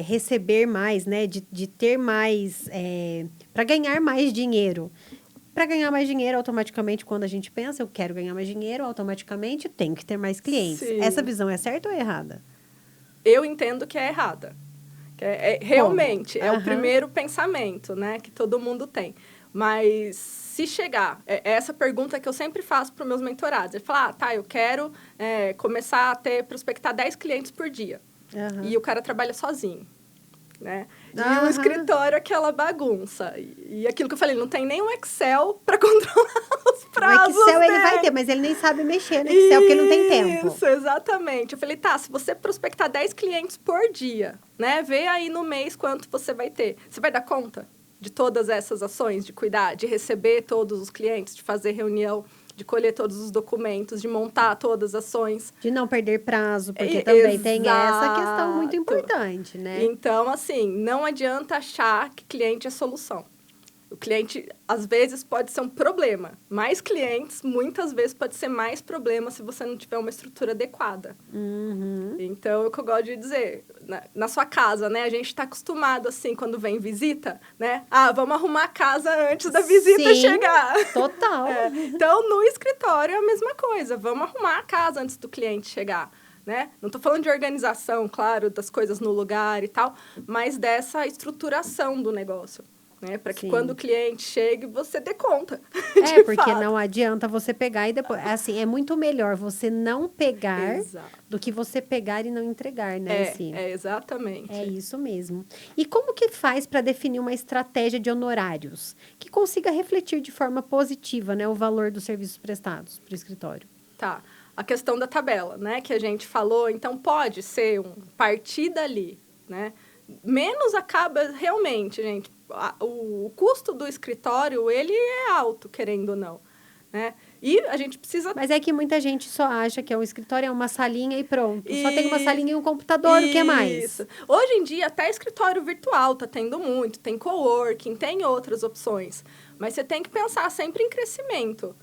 receber mais, né, de ter mais, para ganhar mais dinheiro... Para ganhar mais dinheiro, automaticamente, quando a gente pensa, eu quero ganhar mais dinheiro, automaticamente eu tenho que ter mais clientes. Sim. Essa visão é certa ou é errada? Eu entendo que é errada. Realmente, é o Aham. primeiro pensamento, né, que todo mundo tem. Mas se chegar, essa pergunta que eu sempre faço para os meus mentorados. Ele fala, eu quero começar a prospectar 10 clientes por dia. Aham. E o cara trabalha sozinho, né? E Aham. o escritório é aquela bagunça. E aquilo que eu falei, não tem nem um Excel para controlar os prazos O Excel ele dele. vai ter, mas ele nem sabe mexer no Excel, porque não tem tempo. Isso, exatamente. Eu falei, se você prospectar 10 clientes por dia, né? Vê aí no mês quanto você vai ter. Você vai dar conta de todas essas ações, de cuidar, de receber todos os clientes, de fazer reunião, de colher todos os documentos, de montar todas as ações. De não perder prazo, porque também tem essa questão muito Exato. importante, né? Então, assim, não adianta achar que cliente é solução. O cliente, às vezes, pode ser um problema. Mais clientes, muitas vezes, pode ser mais problema se você não tiver uma estrutura adequada. Uhum. Então, é o que eu gosto de dizer. Na sua casa, né? A gente está acostumado, assim, quando vem visita, né? Vamos arrumar a casa antes da visita Sim, chegar. Total. Então, no escritório é a mesma coisa. Vamos arrumar a casa antes do cliente chegar. Né? Não estou falando de organização, claro, das coisas no lugar e tal, mas dessa estruturação do negócio. Né? Para que Sim. quando o cliente chegue, você dê conta. Porque fato. não adianta você pegar e depois... Assim, é muito melhor você não pegar Exato. do que você pegar e não entregar, né? Exatamente. É isso mesmo. E como que faz para definir uma estratégia de honorários que consiga refletir de forma positiva, né, o valor dos serviços prestados para o escritório? Tá. A questão da tabela, né, que a gente falou, então pode ser partir dali, né? menos acaba realmente, gente. O custo do escritório, ele é alto, querendo ou não, né? E a gente precisa... Mas é que muita gente só acha que o escritório é uma salinha e pronto. Só tem uma salinha e um computador, o que mais? Hoje em dia, até escritório virtual tá tendo muito. Tem coworking, tem outras opções. Mas você tem que pensar sempre em crescimento.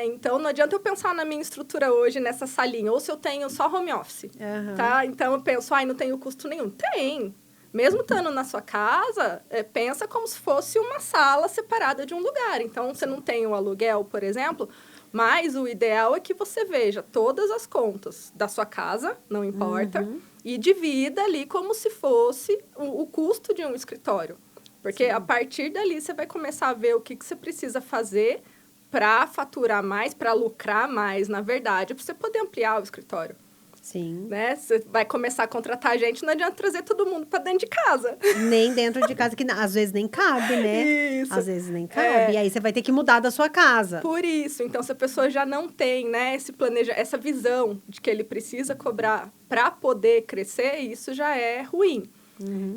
Então, não adianta eu pensar na minha estrutura hoje, nessa salinha. Ou se eu tenho só home office, tá? Então, eu penso, não tenho custo nenhum. Tem. Mesmo estando na sua casa, pensa como se fosse uma sala separada de um lugar. Então, você não tem o aluguel, por exemplo, mas o ideal é que você veja todas as contas da sua casa, não importa, e divida ali como se fosse o custo de um escritório. Porque a partir dali, você vai começar a ver o que você precisa fazer para faturar mais, para lucrar mais, na verdade, para você poder ampliar o escritório. Sim. Né? Você vai começar a contratar gente, não adianta trazer todo mundo para dentro de casa. Nem dentro de casa, que às vezes nem cabe, né? Isso. Às vezes nem cabe. E aí você vai ter que mudar da sua casa. Por isso. Então, se a pessoa já não tem, né, essa visão de que ele precisa cobrar para poder crescer, isso já é ruim.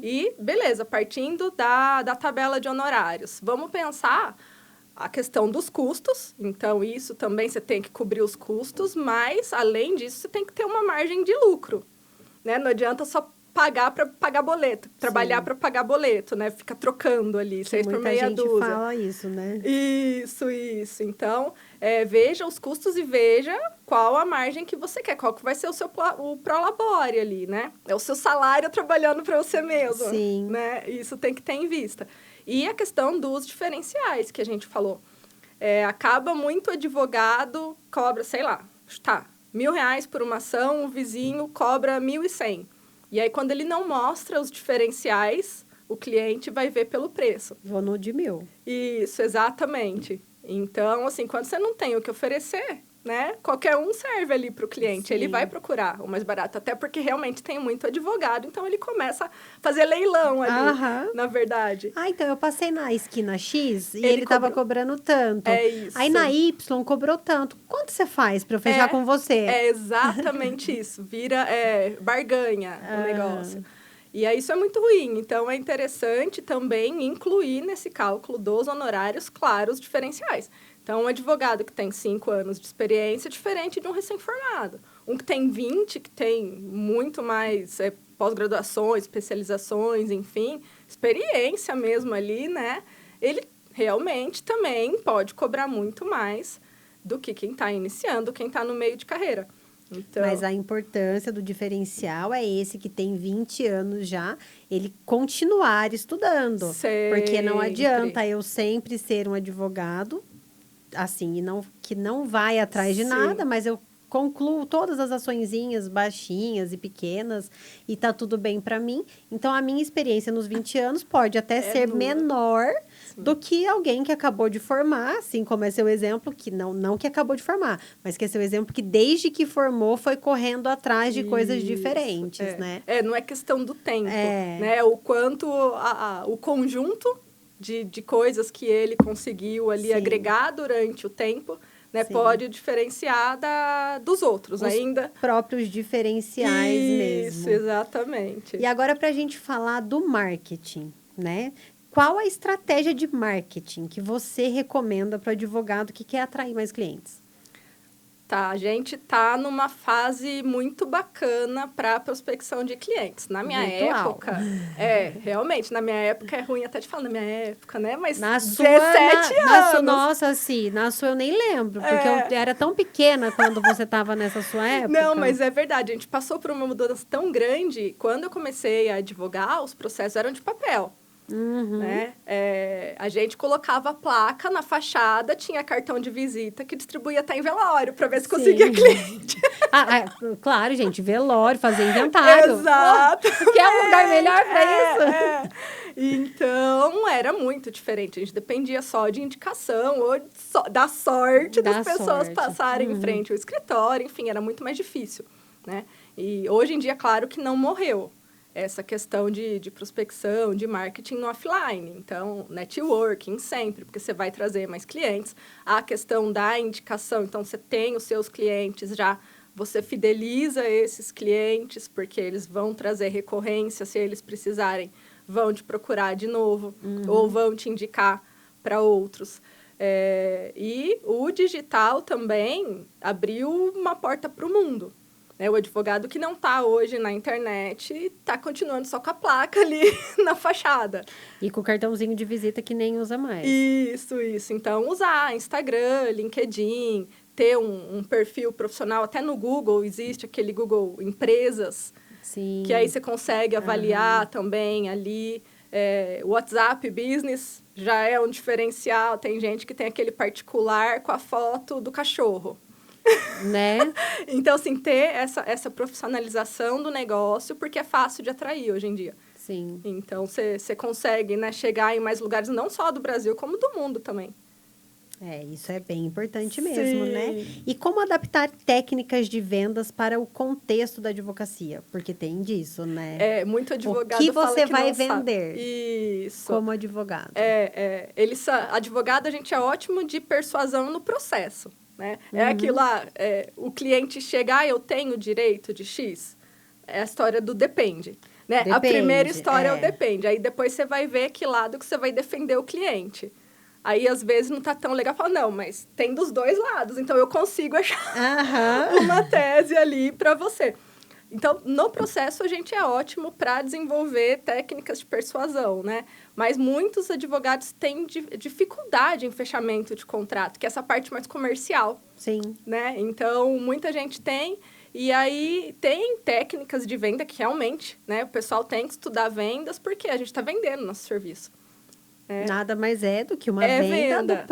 E, beleza, partindo da tabela de honorários. Vamos pensar a questão dos custos, então isso também você tem que cobrir os custos, mas, além disso, você tem que ter uma margem de lucro, né? Não adianta só pagar para pagar boleto, trabalhar para pagar boleto, né? Fica trocando ali, 6 por meia dúzia. Muita gente fala isso, né? Isso. Então, veja os custos e veja qual a margem que você quer, qual que vai ser o prolabore ali, né? É o seu salário trabalhando para você mesmo. Sim. Né? Isso tem que ter em vista. E a questão dos diferenciais que a gente falou. Acaba muito advogado, cobra, sei lá, R$1.000 por uma ação, o vizinho cobra 1.100. E aí, quando ele não mostra os diferenciais, o cliente vai ver pelo preço. Vou no de 1.000. Isso, exatamente. Então, assim, quando você não tem o que oferecer, né? Qualquer um serve ali para o cliente. Sim. Ele vai procurar o mais barato. Até porque realmente tem muito advogado. Então, ele começa a fazer leilão ali, na verdade. Então eu passei na esquina X e ele estava cobrando tanto. É isso. Aí na Y cobrou tanto. Quanto você faz para eu fechar com você? É exatamente isso. Vira barganha o negócio. E aí isso é muito ruim. Então, é interessante também incluir nesse cálculo dos honorários, claro, os diferenciais. Então, um advogado que tem 5 anos de experiência é diferente de um recém-formado. Um que tem 20, que tem muito mais pós-graduações, especializações, enfim, experiência mesmo ali, né? Ele realmente também pode cobrar muito mais do que quem está iniciando, quem está no meio de carreira. Então... Mas a importância do diferencial é esse que tem 20 anos já, ele continuar estudando. Sempre. Porque não adianta eu sempre ser um advogado, assim, que não vai atrás de nada, mas eu concluo todas as açõezinhas baixinhas e pequenas e tá tudo bem para mim. Então, a minha experiência nos 20 anos pode até ser menor do que alguém que acabou de formar, assim como é seu exemplo, que não que acabou de formar, mas que é seu exemplo que desde que formou foi correndo atrás de coisas diferentes, né? Não é questão do tempo, né? O quanto o conjunto de coisas que ele conseguiu ali agregar durante o tempo, né, pode diferenciar dos outros ainda. Os próprios diferenciais mesmo. Isso, exatamente. E agora, para a gente falar do marketing, né? Qual a estratégia de marketing que você recomenda para o advogado que quer atrair mais clientes? A gente está numa fase muito bacana para prospecção de clientes. Na minha época... realmente, na minha época é ruim até de falar na minha época, né? Mas 17 anos. Nossa, assim, na sua eu nem lembro, porque eu era tão pequena quando você estava nessa sua época. Não, mas é verdade. A gente passou por uma mudança tão grande. Quando eu comecei a advogar, os processos eram de papel. Né? A gente colocava a placa na fachada, tinha cartão de visita que distribuía até em velório para ver se conseguia cliente. Claro, gente, velório, fazer inventário. Exato. Quer um lugar melhor para isso? Então, era muito diferente. A gente dependia só de indicação ou da sorte das pessoas passarem em frente ao escritório. Enfim, era muito mais difícil, né? E hoje em dia, claro que não morreu essa questão de prospecção, de marketing no offline. Então, networking sempre, porque você vai trazer mais clientes. A questão da indicação, então, você tem os seus clientes já, você fideliza esses clientes, porque eles vão trazer recorrência, se eles precisarem, vão te procurar de novo, ou vão te indicar para outros. E o digital também abriu uma porta para o mundo. O advogado que não está hoje na internet está continuando só com a placa ali na fachada. E com o cartãozinho de visita que nem usa mais. Isso. Então, usar Instagram, LinkedIn, ter um perfil profissional. Até no Google existe aquele Google Empresas, Sim. que aí você consegue avaliar também ali. O WhatsApp Business já é um diferencial. Tem gente que tem aquele particular com a foto do cachorro. Né? Então, assim, ter essa profissionalização do negócio, porque é fácil de atrair hoje em dia. Sim. Então, você consegue, né, chegar em mais lugares, não só do Brasil, como do mundo também. Isso é bem importante mesmo, Sim. né? E como adaptar técnicas de vendas para o contexto da advocacia? Porque tem disso, né? Muito advogado O que fala você que vai não sabe. vender? Isso. Como advogado. Advogado, a gente é ótimo de persuasão no processo, né? Aquilo lá, o cliente chega, eu tenho direito de X? É a história do depende. Né? Depende, A primeira história é o depende. Aí depois você vai ver que lado que você vai defender o cliente. Aí, às vezes, não tá tão legal. Fala, não, mas tem dos dois lados. Então, eu consigo achar uma tese ali para você. Então, no processo, a gente é ótimo para desenvolver técnicas de persuasão, né? Mas muitos advogados têm dificuldade em fechamento de contrato, que é essa parte mais comercial. Sim. Né? Então, muita gente tem. E aí, tem técnicas de venda que realmente, né? O pessoal tem que estudar vendas, porque a gente está vendendo nosso serviço. Nada mais é do que uma venda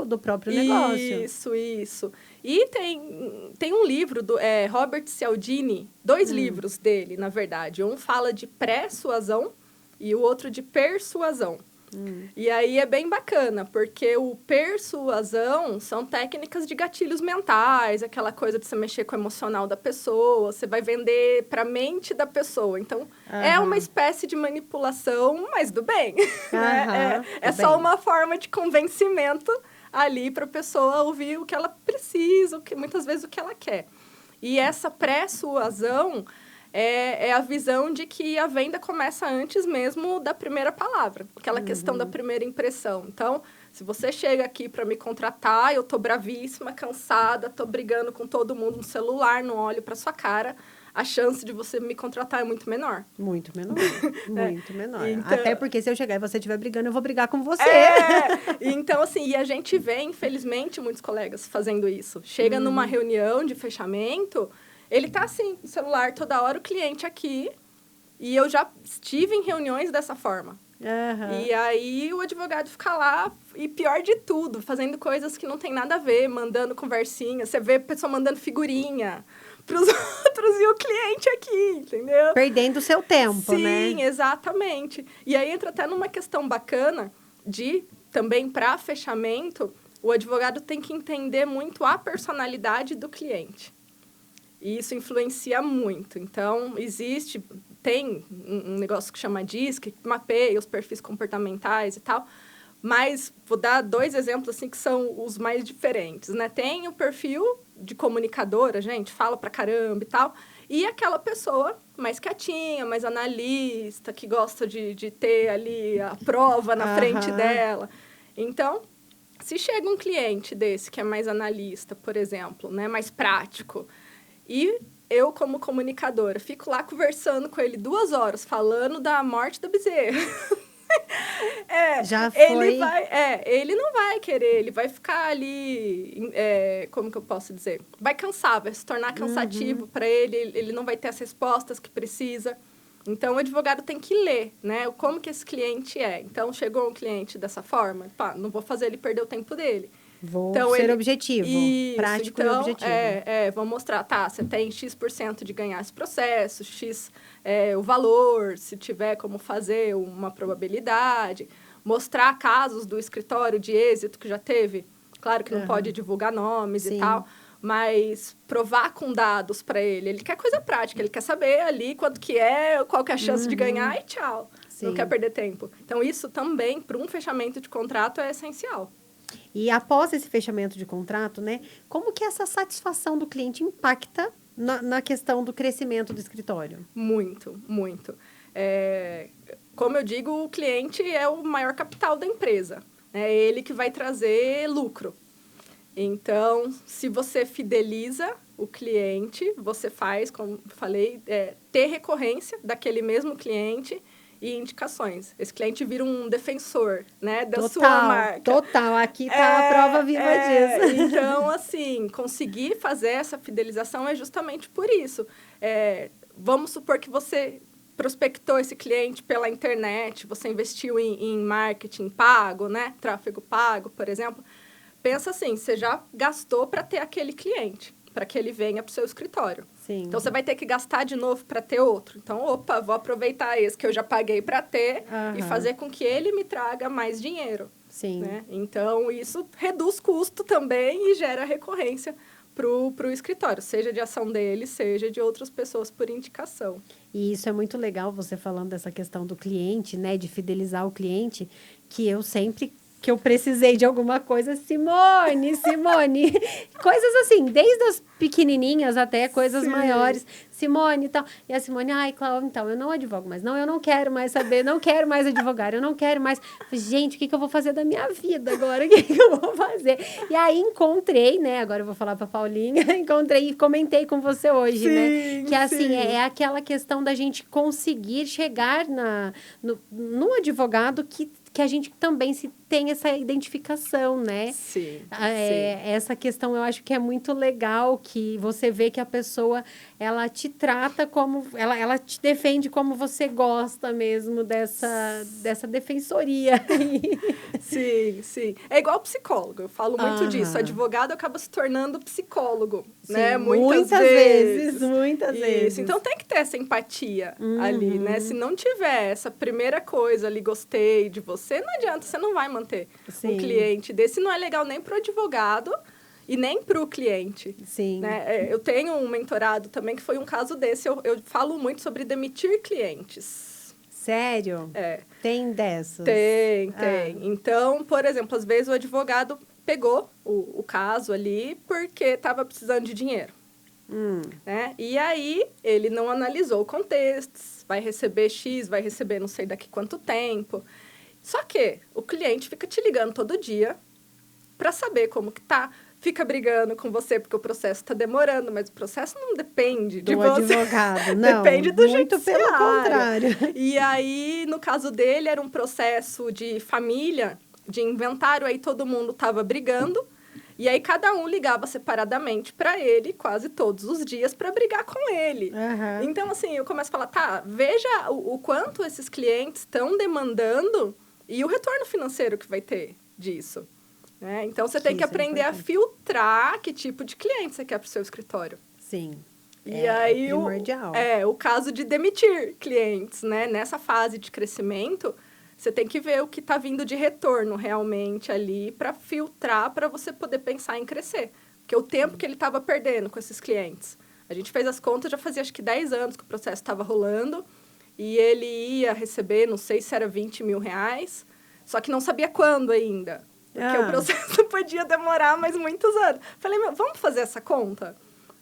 do próprio negócio. Isso. E tem um livro do Robert Cialdini, 2 livros dele, na verdade. Um fala de persuasão e o outro de persuasão. E aí é bem bacana, porque o persuasão são técnicas de gatilhos mentais, aquela coisa de você mexer com o emocional da pessoa, você vai vender para a mente da pessoa. Então, é uma espécie de manipulação, mas do bem. É só uma forma de convencimento ali para a pessoa ouvir o que ela precisa, muitas vezes o que ela quer. E essa persuasão é a visão de que a venda começa antes mesmo da primeira palavra. Aquela questão da primeira impressão. Então, se você chega aqui para me contratar, eu tô bravíssima, cansada, tô brigando com todo mundo no celular, não olho para sua cara, a chance de você me contratar é muito menor. Muito menor. Muito menor. Então, até porque se eu chegar e você estiver brigando, eu vou brigar com você. Então, assim, e a gente vê, infelizmente, muitos colegas fazendo isso. Chega numa reunião de fechamento, ele tá assim, no celular toda hora, o cliente aqui, e eu já estive em reuniões dessa forma. E aí o advogado fica lá, e pior de tudo, fazendo coisas que não tem nada a ver, mandando conversinha, você vê a pessoa mandando figurinha pros outros e o cliente aqui, entendeu? Perdendo o seu tempo, né? Sim, exatamente. E aí entra até numa questão bacana de, também para fechamento, o advogado tem que entender muito a personalidade do cliente. E isso influencia muito. Então, tem um negócio que chama DISC, que mapeia os perfis comportamentais e tal. Mas vou dar 2 exemplos assim, que são os mais diferentes, né? Tem o perfil de comunicadora, gente, fala pra caramba e tal. E aquela pessoa mais quietinha, mais analista, que gosta de ter ali a prova na frente dela. Então, se chega um cliente desse que é mais analista, por exemplo, né, mais prático, e eu, como comunicadora, fico lá conversando com ele 2 horas, falando da morte da bezerra. Já foi. Ele não vai querer, ele vai ficar ali, como que eu posso dizer? Vai cansar, vai se tornar cansativo para ele não vai ter as respostas que precisa. Então, o advogado tem que ler, né? Como que esse cliente é. Então, chegou um cliente dessa forma, não vou fazer ele perder o tempo dele. Vou ser objetivo, prático então, e objetivo. Vou mostrar, você tem X% de ganhar esse processo, X o valor, se tiver como fazer uma probabilidade, mostrar casos do escritório de êxito que já teve, claro que não pode divulgar nomes e tal, mas provar com dados para ele. Ele quer coisa prática, ele quer saber ali quanto que qual que é a chance de ganhar e tchau. Sim. Não quer perder tempo. Então, isso também, para um fechamento de contrato, é essencial. E após esse fechamento de contrato, né, como que essa satisfação do cliente impacta na questão do crescimento do escritório? Muito, muito. Como eu digo, o cliente é o maior capital da empresa. É ele que vai trazer lucro. Então, se você fideliza o cliente, você faz, como falei, ter recorrência daquele mesmo cliente e indicações. Esse cliente vira um defensor, né, da sua marca. Total, aqui está a prova viva disso. Então, assim, conseguir fazer essa fidelização é justamente por isso. Vamos supor que você prospectou esse cliente pela internet, você investiu em marketing pago, né, tráfego pago, por exemplo. Pensa assim, você já gastou para ter aquele cliente, para que ele venha para o seu escritório. Sim. Então, você vai ter que gastar de novo para ter outro. Então, vou aproveitar esse que eu já paguei para ter e fazer com que ele me traga mais dinheiro. Sim. Né? Então, isso reduz custo também e gera recorrência para o escritório, seja de ação dele, seja de outras pessoas por indicação. E isso é muito legal, você falando dessa questão do cliente, né, de fidelizar o cliente, que eu sempre que eu precisei de alguma coisa, Simone, coisas assim, desde as pequenininhas até coisas maiores, Simone e tal. E a Simone, Cláudia, então, eu não advogo mais, não, eu não quero mais saber, não quero mais advogar, eu não quero mais. Gente, o que eu vou fazer da minha vida agora? O que eu vou fazer? E aí encontrei, né, agora eu vou falar pra Paulinha, encontrei e comentei com você hoje, né, que assim, é aquela questão da gente conseguir chegar no advogado que a gente também tem essa identificação, né? Sim. Essa questão eu acho que é muito legal, que você vê que a pessoa, ela te trata como... Ela te defende como você gosta mesmo dessa defensoria. Sim. É igual psicólogo, eu falo muito disso. O advogado acaba se tornando psicólogo, né? Muitas vezes. Muitas vezes. Então, tem que ter essa empatia ali, né? Se não tiver essa primeira coisa ali, gostei de você, não adianta, você não vai manter um cliente desse. Não é legal nem para o advogado e nem para o cliente. Sim. Né? Eu tenho um mentorado também que foi um caso desse. Eu falo muito sobre demitir clientes. Sério? Tem dessas? Tem. Então, por exemplo, às vezes o advogado pegou o caso ali porque estava precisando de dinheiro. Né? E aí, ele não analisou o contexto, vai receber X, vai receber não sei daqui quanto tempo. Só que o cliente fica te ligando todo dia para saber como que tá. Fica brigando com você porque o processo está demorando, mas o processo não depende de você. Do advogado, não. Depende do muito judiciário. Pelo contrário. E aí, no caso dele, era um processo de família, de inventário, aí todo mundo estava brigando. E aí, cada um ligava separadamente para ele, quase todos os dias, para brigar com ele. Então, assim, eu começo a falar, veja o quanto esses clientes estão demandando e o retorno financeiro que vai ter disso. Né? Então, você tem que aprender a filtrar que tipo de cliente você quer para o seu escritório. Sim. E aí, primordial. O caso de demitir clientes, né? Nessa fase de crescimento, você tem que ver o que está vindo de retorno realmente ali para filtrar, para você poder pensar em crescer. Porque o tempo que ele estava perdendo com esses clientes. A gente fez as contas, já fazia acho que 10 anos que o processo estava rolando. E ele ia receber, não sei se era 20 mil reais, só que não sabia quando ainda. Porque o processo podia demorar mais muitos anos. Falei, vamos fazer essa conta?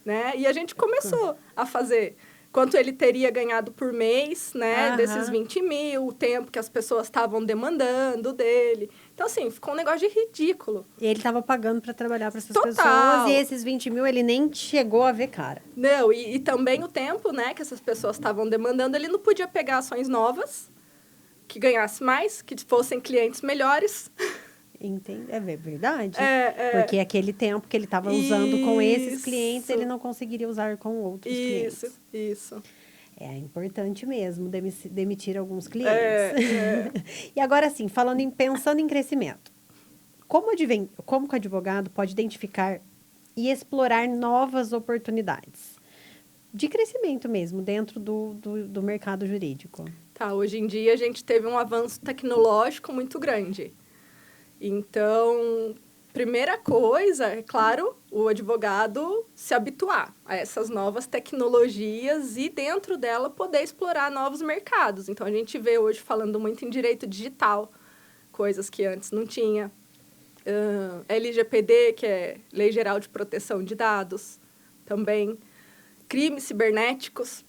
Né? E a gente começou a fazer quanto ele teria ganhado por mês, né? Desses 20 mil, o tempo que as pessoas estavam demandando dele. Então, assim, ficou um negócio de ridículo. E ele estava pagando para trabalhar para essas pessoas, e esses 20 mil ele nem chegou a ver cara. Não, e também o tempo, né, que essas pessoas estavam demandando, ele não podia pegar ações novas, que ganhasse mais, que fossem clientes melhores. É verdade. Porque aquele tempo que ele estava usando com esses clientes, ele não conseguiria usar com outros clientes. Isso. É importante mesmo demitir alguns clientes. E agora, assim, pensando em crescimento, como que o advogado pode identificar e explorar novas oportunidades de crescimento mesmo dentro do mercado jurídico? Hoje em dia a gente teve um avanço tecnológico muito grande. Então, primeira coisa, é claro, o advogado se habituar a essas novas tecnologias e, dentro dela, poder explorar novos mercados. Então, a gente vê hoje falando muito em direito digital, coisas que antes não tinha. LGPD, que é Lei Geral de Proteção de Dados, também. crimes cibernéticos.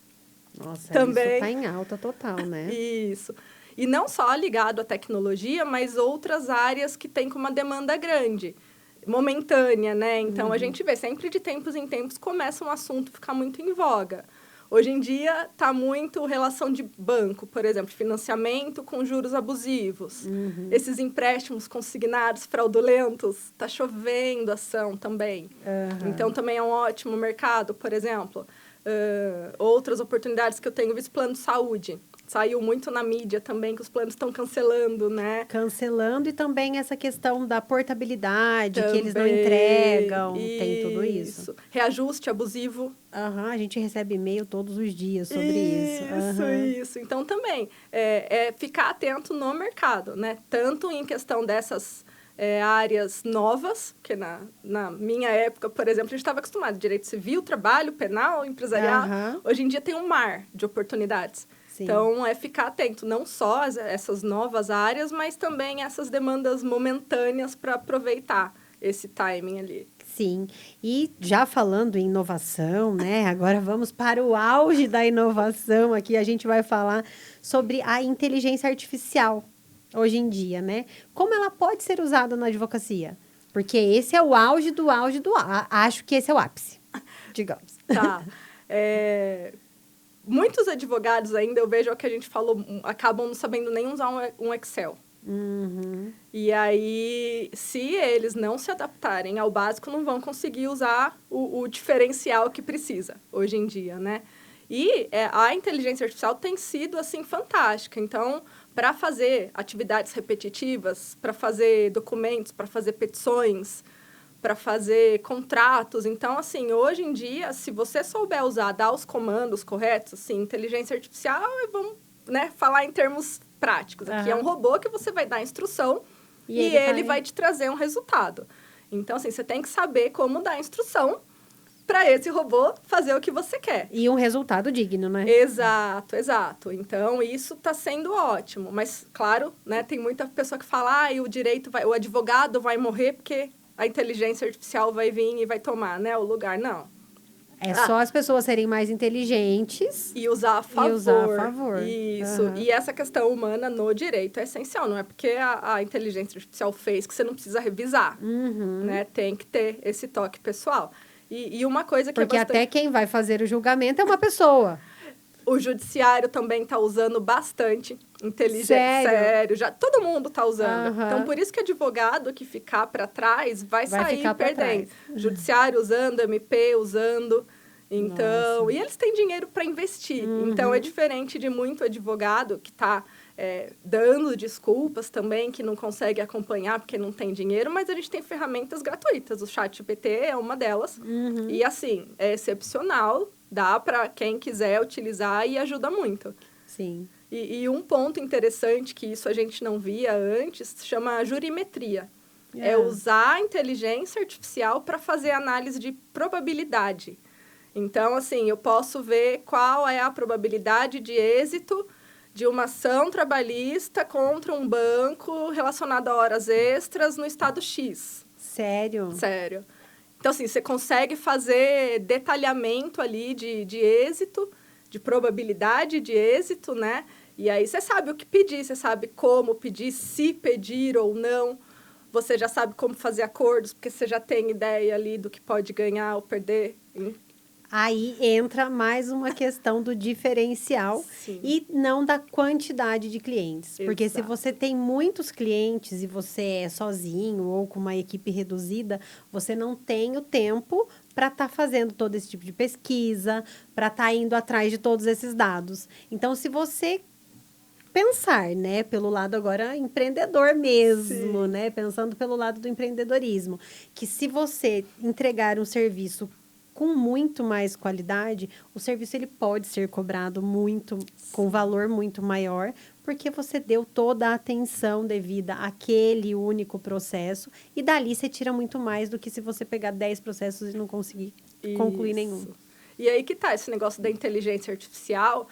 Nossa, também. isso está em alta total, né? Isso. E não só ligado à tecnologia, mas outras áreas que têm com uma demanda grande, momentânea, né? Então, a gente vê sempre de tempos em tempos começa um assunto a ficar muito em voga. Hoje em dia, está muito relação de banco, por exemplo, financiamento com juros abusivos. Esses empréstimos consignados fraudulentos, está chovendo ação também. Então, também é um ótimo mercado, por exemplo. Outras oportunidades que eu tenho visto, plano de saúde. Saiu muito na mídia também, que os planos estão cancelando, né? Cancelando, e também essa questão da portabilidade, Também, que eles não entregam, tem tudo isso. Reajuste abusivo. A gente recebe e-mail todos os dias sobre isso. Isso. Então, também, ficar atento no mercado, né? Tanto em questão dessas áreas novas, que na minha época, por exemplo, a gente estava acostumado, direito civil, trabalho, penal, empresarial. Hoje em dia tem um mar de oportunidades. Sim. Então, ficar atento, não só essas novas áreas, mas também essas demandas momentâneas para aproveitar esse timing ali. Sim, e já falando em inovação, né? Agora vamos para o auge da inovação. Aqui a gente vai falar sobre a inteligência artificial hoje em dia, né? Como ela pode ser usada na advocacia? Porque esse é o auge do auge do... Acho que esse é o ápice, digamos. Tá. Muitos advogados ainda, eu vejo o que a gente falou, acabam não sabendo nem usar um Excel. E aí, se eles não se adaptarem ao básico, não vão conseguir usar o diferencial que precisa hoje em dia, né? E a inteligência artificial tem sido, assim, fantástica. Então, para fazer atividades repetitivas, para fazer documentos, para fazer petições, para fazer contratos. Então, assim, hoje em dia, se você souber usar, dar os comandos corretos, assim, inteligência artificial, vamos, né, falar em termos práticos. Aqui é um robô que você vai dar instrução e ele vai te trazer um resultado. Então, assim, você tem que saber como dar instrução para esse robô fazer o que você quer. E um resultado digno, né? Exato. Então, isso está sendo ótimo. Mas, claro, né, tem muita pessoa que fala, o advogado vai morrer porque a inteligência artificial vai vir e vai tomar, né, o lugar. Não. Só as pessoas serem mais inteligentes. E usar a favor. Isso. E essa questão humana no direito é essencial. Não é porque a inteligência artificial fez que você não precisa revisar. Né? Tem que ter esse toque pessoal. E uma coisa que porque até quem vai fazer o julgamento é uma pessoa. O judiciário também está usando bastante inteligência. Sério? Já, todo mundo está usando. Então, por isso que advogado que ficar para trás vai sair perdendo. Judiciário usando, MP usando. Então, e eles têm dinheiro para investir. Então, é diferente de muito advogado que está dando desculpas também, que não consegue acompanhar porque não tem dinheiro, mas a gente tem ferramentas gratuitas. O ChatGPT é uma delas. E, assim, é excepcional. Dá para quem quiser utilizar e ajuda muito. Sim. E um ponto interessante que isso a gente não via antes, se chama jurimetria. É usar a inteligência artificial para fazer análise de probabilidade. Então, assim, eu posso ver qual é a probabilidade de êxito de uma ação trabalhista contra um banco relacionado a horas extras no estado X. Sério? Sério. Então, assim, você consegue fazer detalhamento ali de êxito, de probabilidade de êxito, né? E aí você sabe o que pedir, você sabe como pedir, se pedir ou não. Você já sabe como fazer acordos, porque você já tem ideia ali do que pode ganhar ou perder. Aí entra mais uma questão do diferencial. Sim. E não da quantidade de clientes. Exato. Porque se você tem muitos clientes e você é sozinho ou com uma equipe reduzida, você não tem o tempo para estar fazendo todo esse tipo de pesquisa, para estar indo atrás de todos esses dados. Então, se você pensar, né, pelo lado agora empreendedor mesmo, sim, né, pensando pelo lado do empreendedorismo, que se você entregar um serviço com muito mais qualidade, o serviço ele pode ser cobrado muito, com valor muito maior, porque você deu toda a atenção devida àquele único processo, e dali você tira muito mais do que se você pegar 10 processos e não conseguir concluir nenhum. E aí que tá esse negócio da inteligência artificial.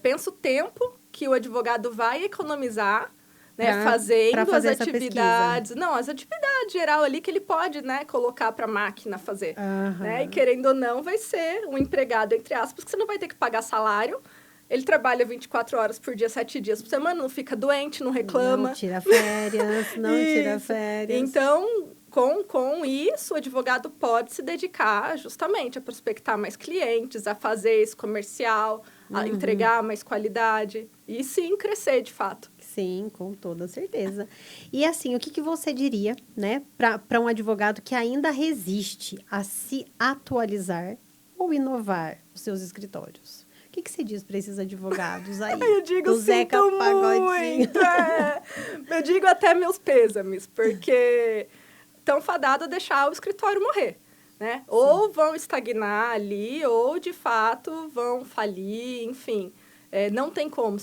Pensa o tempo que o advogado vai economizar né, fazendo fazer as atividades. Não, as atividades geral ali que ele pode, né, colocar para a máquina fazer. Né? E querendo ou não, vai ser um empregado, entre aspas, que você não vai ter que pagar salário. Ele trabalha 24 horas por dia, 7 dias por semana, não fica doente, não reclama. Não tira férias, não tira férias. Então, com isso, o advogado pode se dedicar justamente a prospectar mais clientes, a fazer esse comercial, a entregar mais qualidade e sim crescer de fato. Sim, com toda certeza. E assim, o que você diria, né, para um advogado que ainda resiste a se atualizar ou inovar os seus escritórios? O que você diz para esses advogados aí? Eu digo, do Zeca Pagodinho. Muito, Eu digo até meus pêsames, porque estão fadados a deixar o escritório morrer, né? Sim. Ou vão estagnar ali, ou, de fato, vão falir, enfim. Não tem como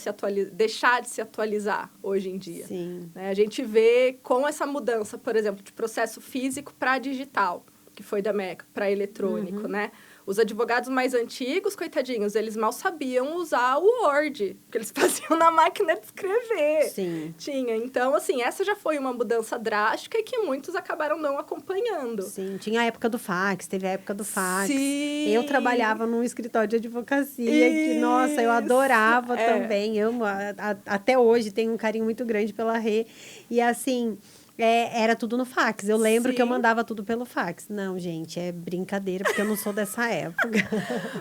deixar de se atualizar hoje em dia. Sim. Né? A gente vê com essa mudança, por exemplo, de processo físico para digital, que foi da MECA, para eletrônico, né? Os advogados mais antigos, coitadinhos, eles mal sabiam usar o Word, que eles faziam na máquina de escrever. Sim. Então, assim, essa já foi uma mudança drástica e que muitos acabaram não acompanhando. Sim, tinha a época do fax, teve a época do fax. Sim. Eu trabalhava num escritório de advocacia que, nossa, eu adorava também. Amo, até hoje tenho um carinho muito grande pela Rê. E, assim... era tudo no fax. Eu lembro que eu mandava tudo pelo fax. Não, gente, é brincadeira, porque eu não sou dessa época.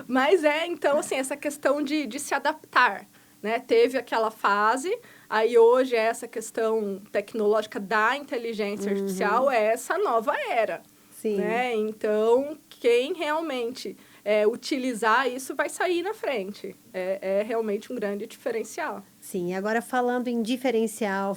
Mas então, assim, essa questão de se adaptar, né? Teve aquela fase, aí hoje essa questão tecnológica da inteligência artificial é essa nova era. Sim. Né? Então, quem realmente utilizar isso vai sair na frente. É realmente um grande diferencial. Sim, agora falando em diferencial,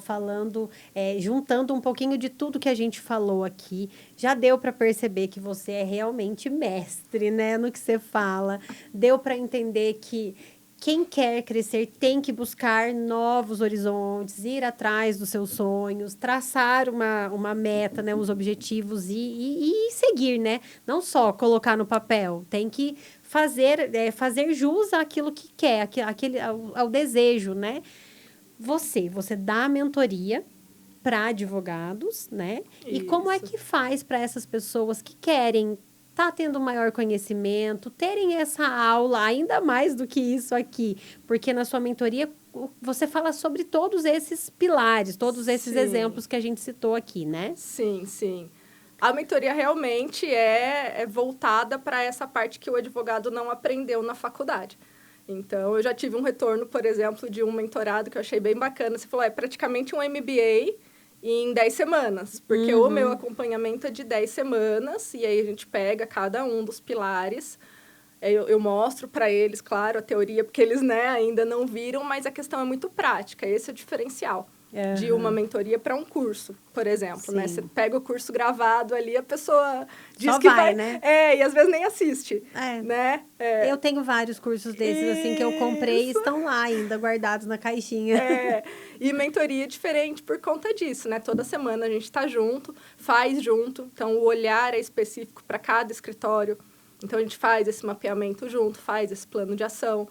juntando um pouquinho de tudo que a gente falou aqui, já deu para perceber que você é realmente mestre, né, no que você fala. Deu para entender que quem quer crescer tem que buscar novos horizontes, ir atrás dos seus sonhos, traçar uma meta, né, os objetivos e seguir, né? Não só colocar no papel, tem que fazer jus àquilo que quer, ao desejo, né? Você dá mentoria para advogados, né? Isso. E como é que faz para essas pessoas que querem tendo maior conhecimento, terem essa aula, ainda mais do que isso aqui? Porque na sua mentoria você fala sobre todos esses pilares, todos esses exemplos que a gente citou aqui, né? Sim, sim. A mentoria realmente é voltada para essa parte que o advogado não aprendeu na faculdade. Então, eu já tive um retorno, por exemplo, de um mentorado que eu achei bem bacana. Você falou, é praticamente um MBA em 10 semanas, porque o meu acompanhamento é de 10 semanas, e aí a gente pega cada um dos pilares. Eu mostro para eles, claro, a teoria, porque eles, né, ainda não viram, mas a questão é muito prática. Esse é o diferencial. De uma mentoria para um curso, por exemplo, né? Você pega o curso gravado ali, a pessoa diz só que vai, né? E às vezes nem assiste, né? Eu tenho vários cursos desses, assim, que eu comprei e estão lá ainda, guardados na caixinha. E mentoria é diferente por conta disso, né? Toda semana a gente está junto, faz junto, então o olhar é específico para cada escritório. Então, a gente faz esse mapeamento junto, faz esse plano de ação.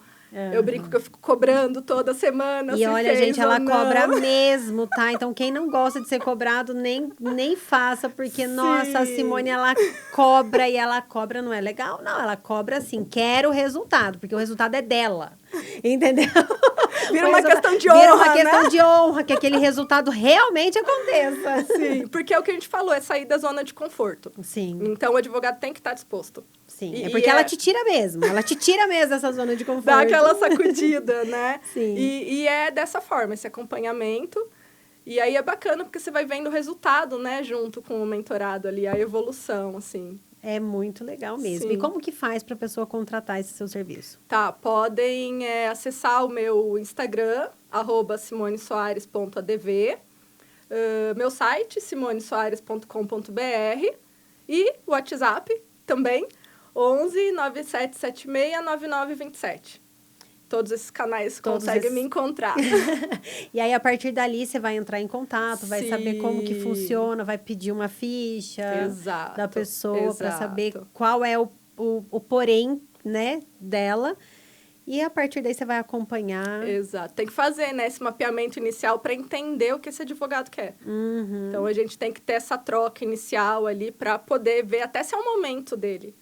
Eu brinco que eu fico cobrando toda semana. E olha, gente, ela cobra mesmo, tá? Então, quem não gosta de ser cobrado, nem faça, porque, nossa, a Simone, ela cobra e ela cobra, não é legal? Não, ela cobra assim, quero o resultado, porque o resultado é dela. Entendeu? Vira uma questão de honra, Vira uma questão de honra, que aquele resultado realmente aconteça. Sim, porque é o que a gente falou, é sair da zona de conforto. Sim. Então, o advogado tem que estar disposto. Sim, é porque ela te tira mesmo. Ela te tira mesmo dessa zona de conforto. Dá aquela sacudida, né? Sim. E é dessa forma, esse acompanhamento. E aí é bacana, porque você vai vendo o resultado, né? Junto com o mentorado ali, a evolução, assim. É muito legal mesmo. Sim. E como que faz para a pessoa contratar esse seu serviço? Tá, podem acessar o meu Instagram, @simonesoares.adv, meu site, simonesoares.com.br, e o WhatsApp também, 11 9776 9927. Todos esses canais conseguem me encontrar. E aí, a partir dali, você vai entrar em contato, vai saber como que funciona, vai pedir uma ficha da pessoa para saber qual é o porém, né, dela. E a partir daí você vai acompanhar. Exato. Tem que fazer, né, esse mapeamento inicial para entender o que esse advogado quer. Então, a gente tem que ter essa troca inicial ali para poder ver até se é o momento dele.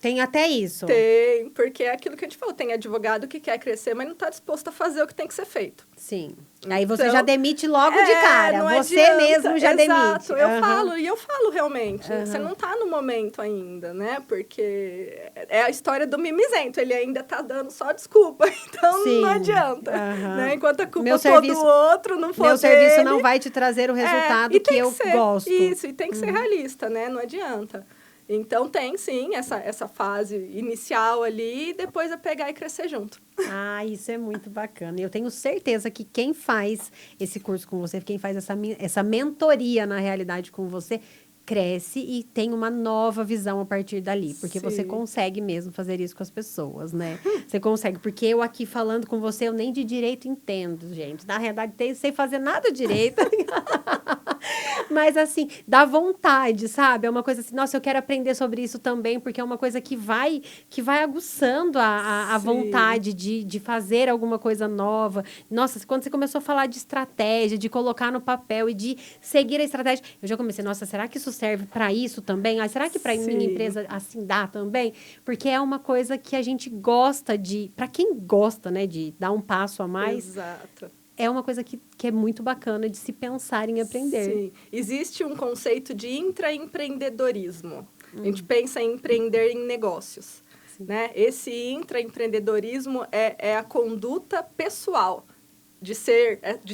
Tem até isso. Tem, porque é aquilo que a gente falou. Tem advogado que quer crescer, mas não está disposto a fazer o que tem que ser feito. Sim. Aí você Então, já demite logo de cara. Não Você adianta. mesmo já demite. Exato. Eu falo realmente. Você não está no momento ainda, né? Porque é a história do mimizento. Ele ainda está dando só desculpa. Então, Sim. não adianta. Né? Enquanto a culpa for do outro, não for Meu dele, serviço não vai te trazer o resultado que eu gosto. Isso, e tem que ser realista, né? Não adianta. Então, tem, sim, essa fase inicial ali, e depois é pegar e crescer junto. Ah, isso é muito bacana. Eu tenho certeza que quem faz esse curso com você, quem faz essa mentoria, na realidade, com você, cresce e tem uma nova visão a partir dali. Porque Sim. você consegue mesmo fazer isso com as pessoas, né? Você consegue. Porque eu aqui falando com você, eu nem de direito entendo, gente. Na realidade, sei fazer nada direito. Mas, assim, dá vontade, sabe? É uma coisa assim, nossa, eu quero aprender sobre isso também, porque é uma coisa que vai aguçando a vontade de fazer alguma coisa nova. Nossa, quando você começou a falar de estratégia, de colocar no papel e de seguir a estratégia, eu já comecei, nossa, será que isso serve para isso também? Ah, será que para minha empresa assim dá também? Porque é uma coisa que a gente gosta para quem gosta, né, de dar um passo a mais. Exato. É uma coisa que é muito bacana de se pensar em aprender. Sim. Existe um conceito de intraempreendedorismo. A gente pensa em empreender em negócios. Né? Esse intraempreendedorismo é a conduta pessoal de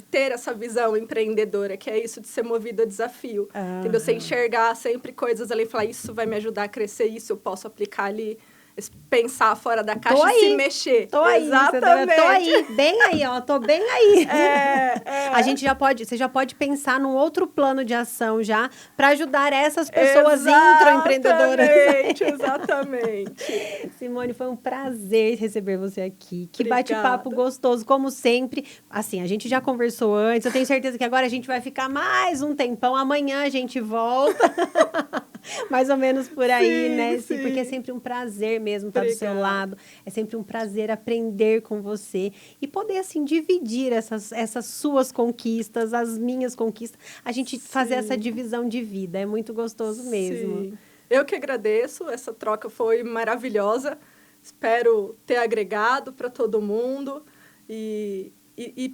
ter essa visão empreendedora, que é isso de ser movido a desafio. Entendeu? Você enxergar sempre coisas ali e falar, isso vai me ajudar a crescer, isso eu posso aplicar ali. Pensar fora da caixa e se mexer. Tô aí, exatamente. Tô aí, bem aí, ó. Tô bem aí. Você já pode pensar num outro plano de ação já para ajudar essas pessoas intraempreendedoras. Exatamente. Simone, foi um prazer receber você aqui. Que Obrigada. bate-papo gostoso, como sempre. Assim, a gente já conversou antes. Eu tenho certeza que agora a gente vai ficar mais um tempão. Amanhã a gente volta. Mais ou menos por aí, né? Sim. Porque é sempre um prazer mesmo estar do seu lado. É sempre um prazer aprender com você e poder, assim, dividir essas suas conquistas, as minhas conquistas. A gente fazer essa divisão de vida. É muito gostoso mesmo. Sim. Eu que agradeço. Essa troca foi maravilhosa. Espero ter agregado para todo mundo e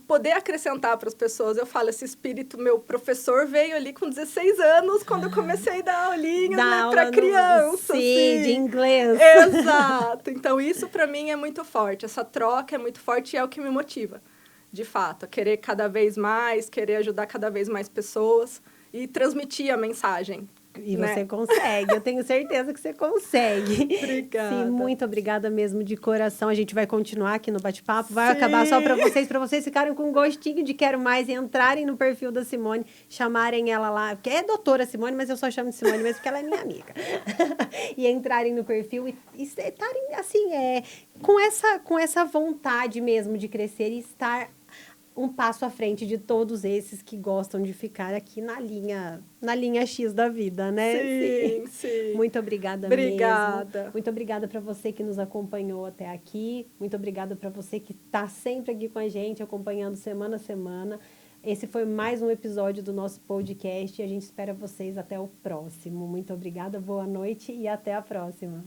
poder acrescentar para as pessoas. Eu falo, esse espírito, meu professor veio ali com 16 anos, quando eu comecei a dar aulinhas, né, para criança. Sim, de inglês. Exato. Então, isso para mim é muito forte. Essa troca é muito forte e é o que me motiva, de fato. A querer cada vez mais, querer ajudar cada vez mais pessoas e transmitir a mensagem. E você consegue, eu tenho certeza que você consegue. Obrigada. Sim, muito obrigada mesmo, de coração. A gente vai continuar aqui no bate-papo, vai acabar só para vocês ficarem com um gostinho de quero mais e entrarem no perfil da Simone, chamarem ela lá, porque é doutora Simone, mas eu só chamo de Simone mesmo porque ela é minha amiga. E entrarem no perfil e estarem, assim, com essa vontade mesmo de crescer e estar um passo à frente de todos esses que gostam de ficar aqui na linha X da vida, né? Sim. Muito obrigada mesmo. Muito obrigada para você que nos acompanhou até aqui. Muito obrigada para você que está sempre aqui com a gente, acompanhando semana a semana. Esse foi mais um episódio do nosso podcast e a gente espera vocês até o próximo. Muito obrigada, boa noite e até a próxima.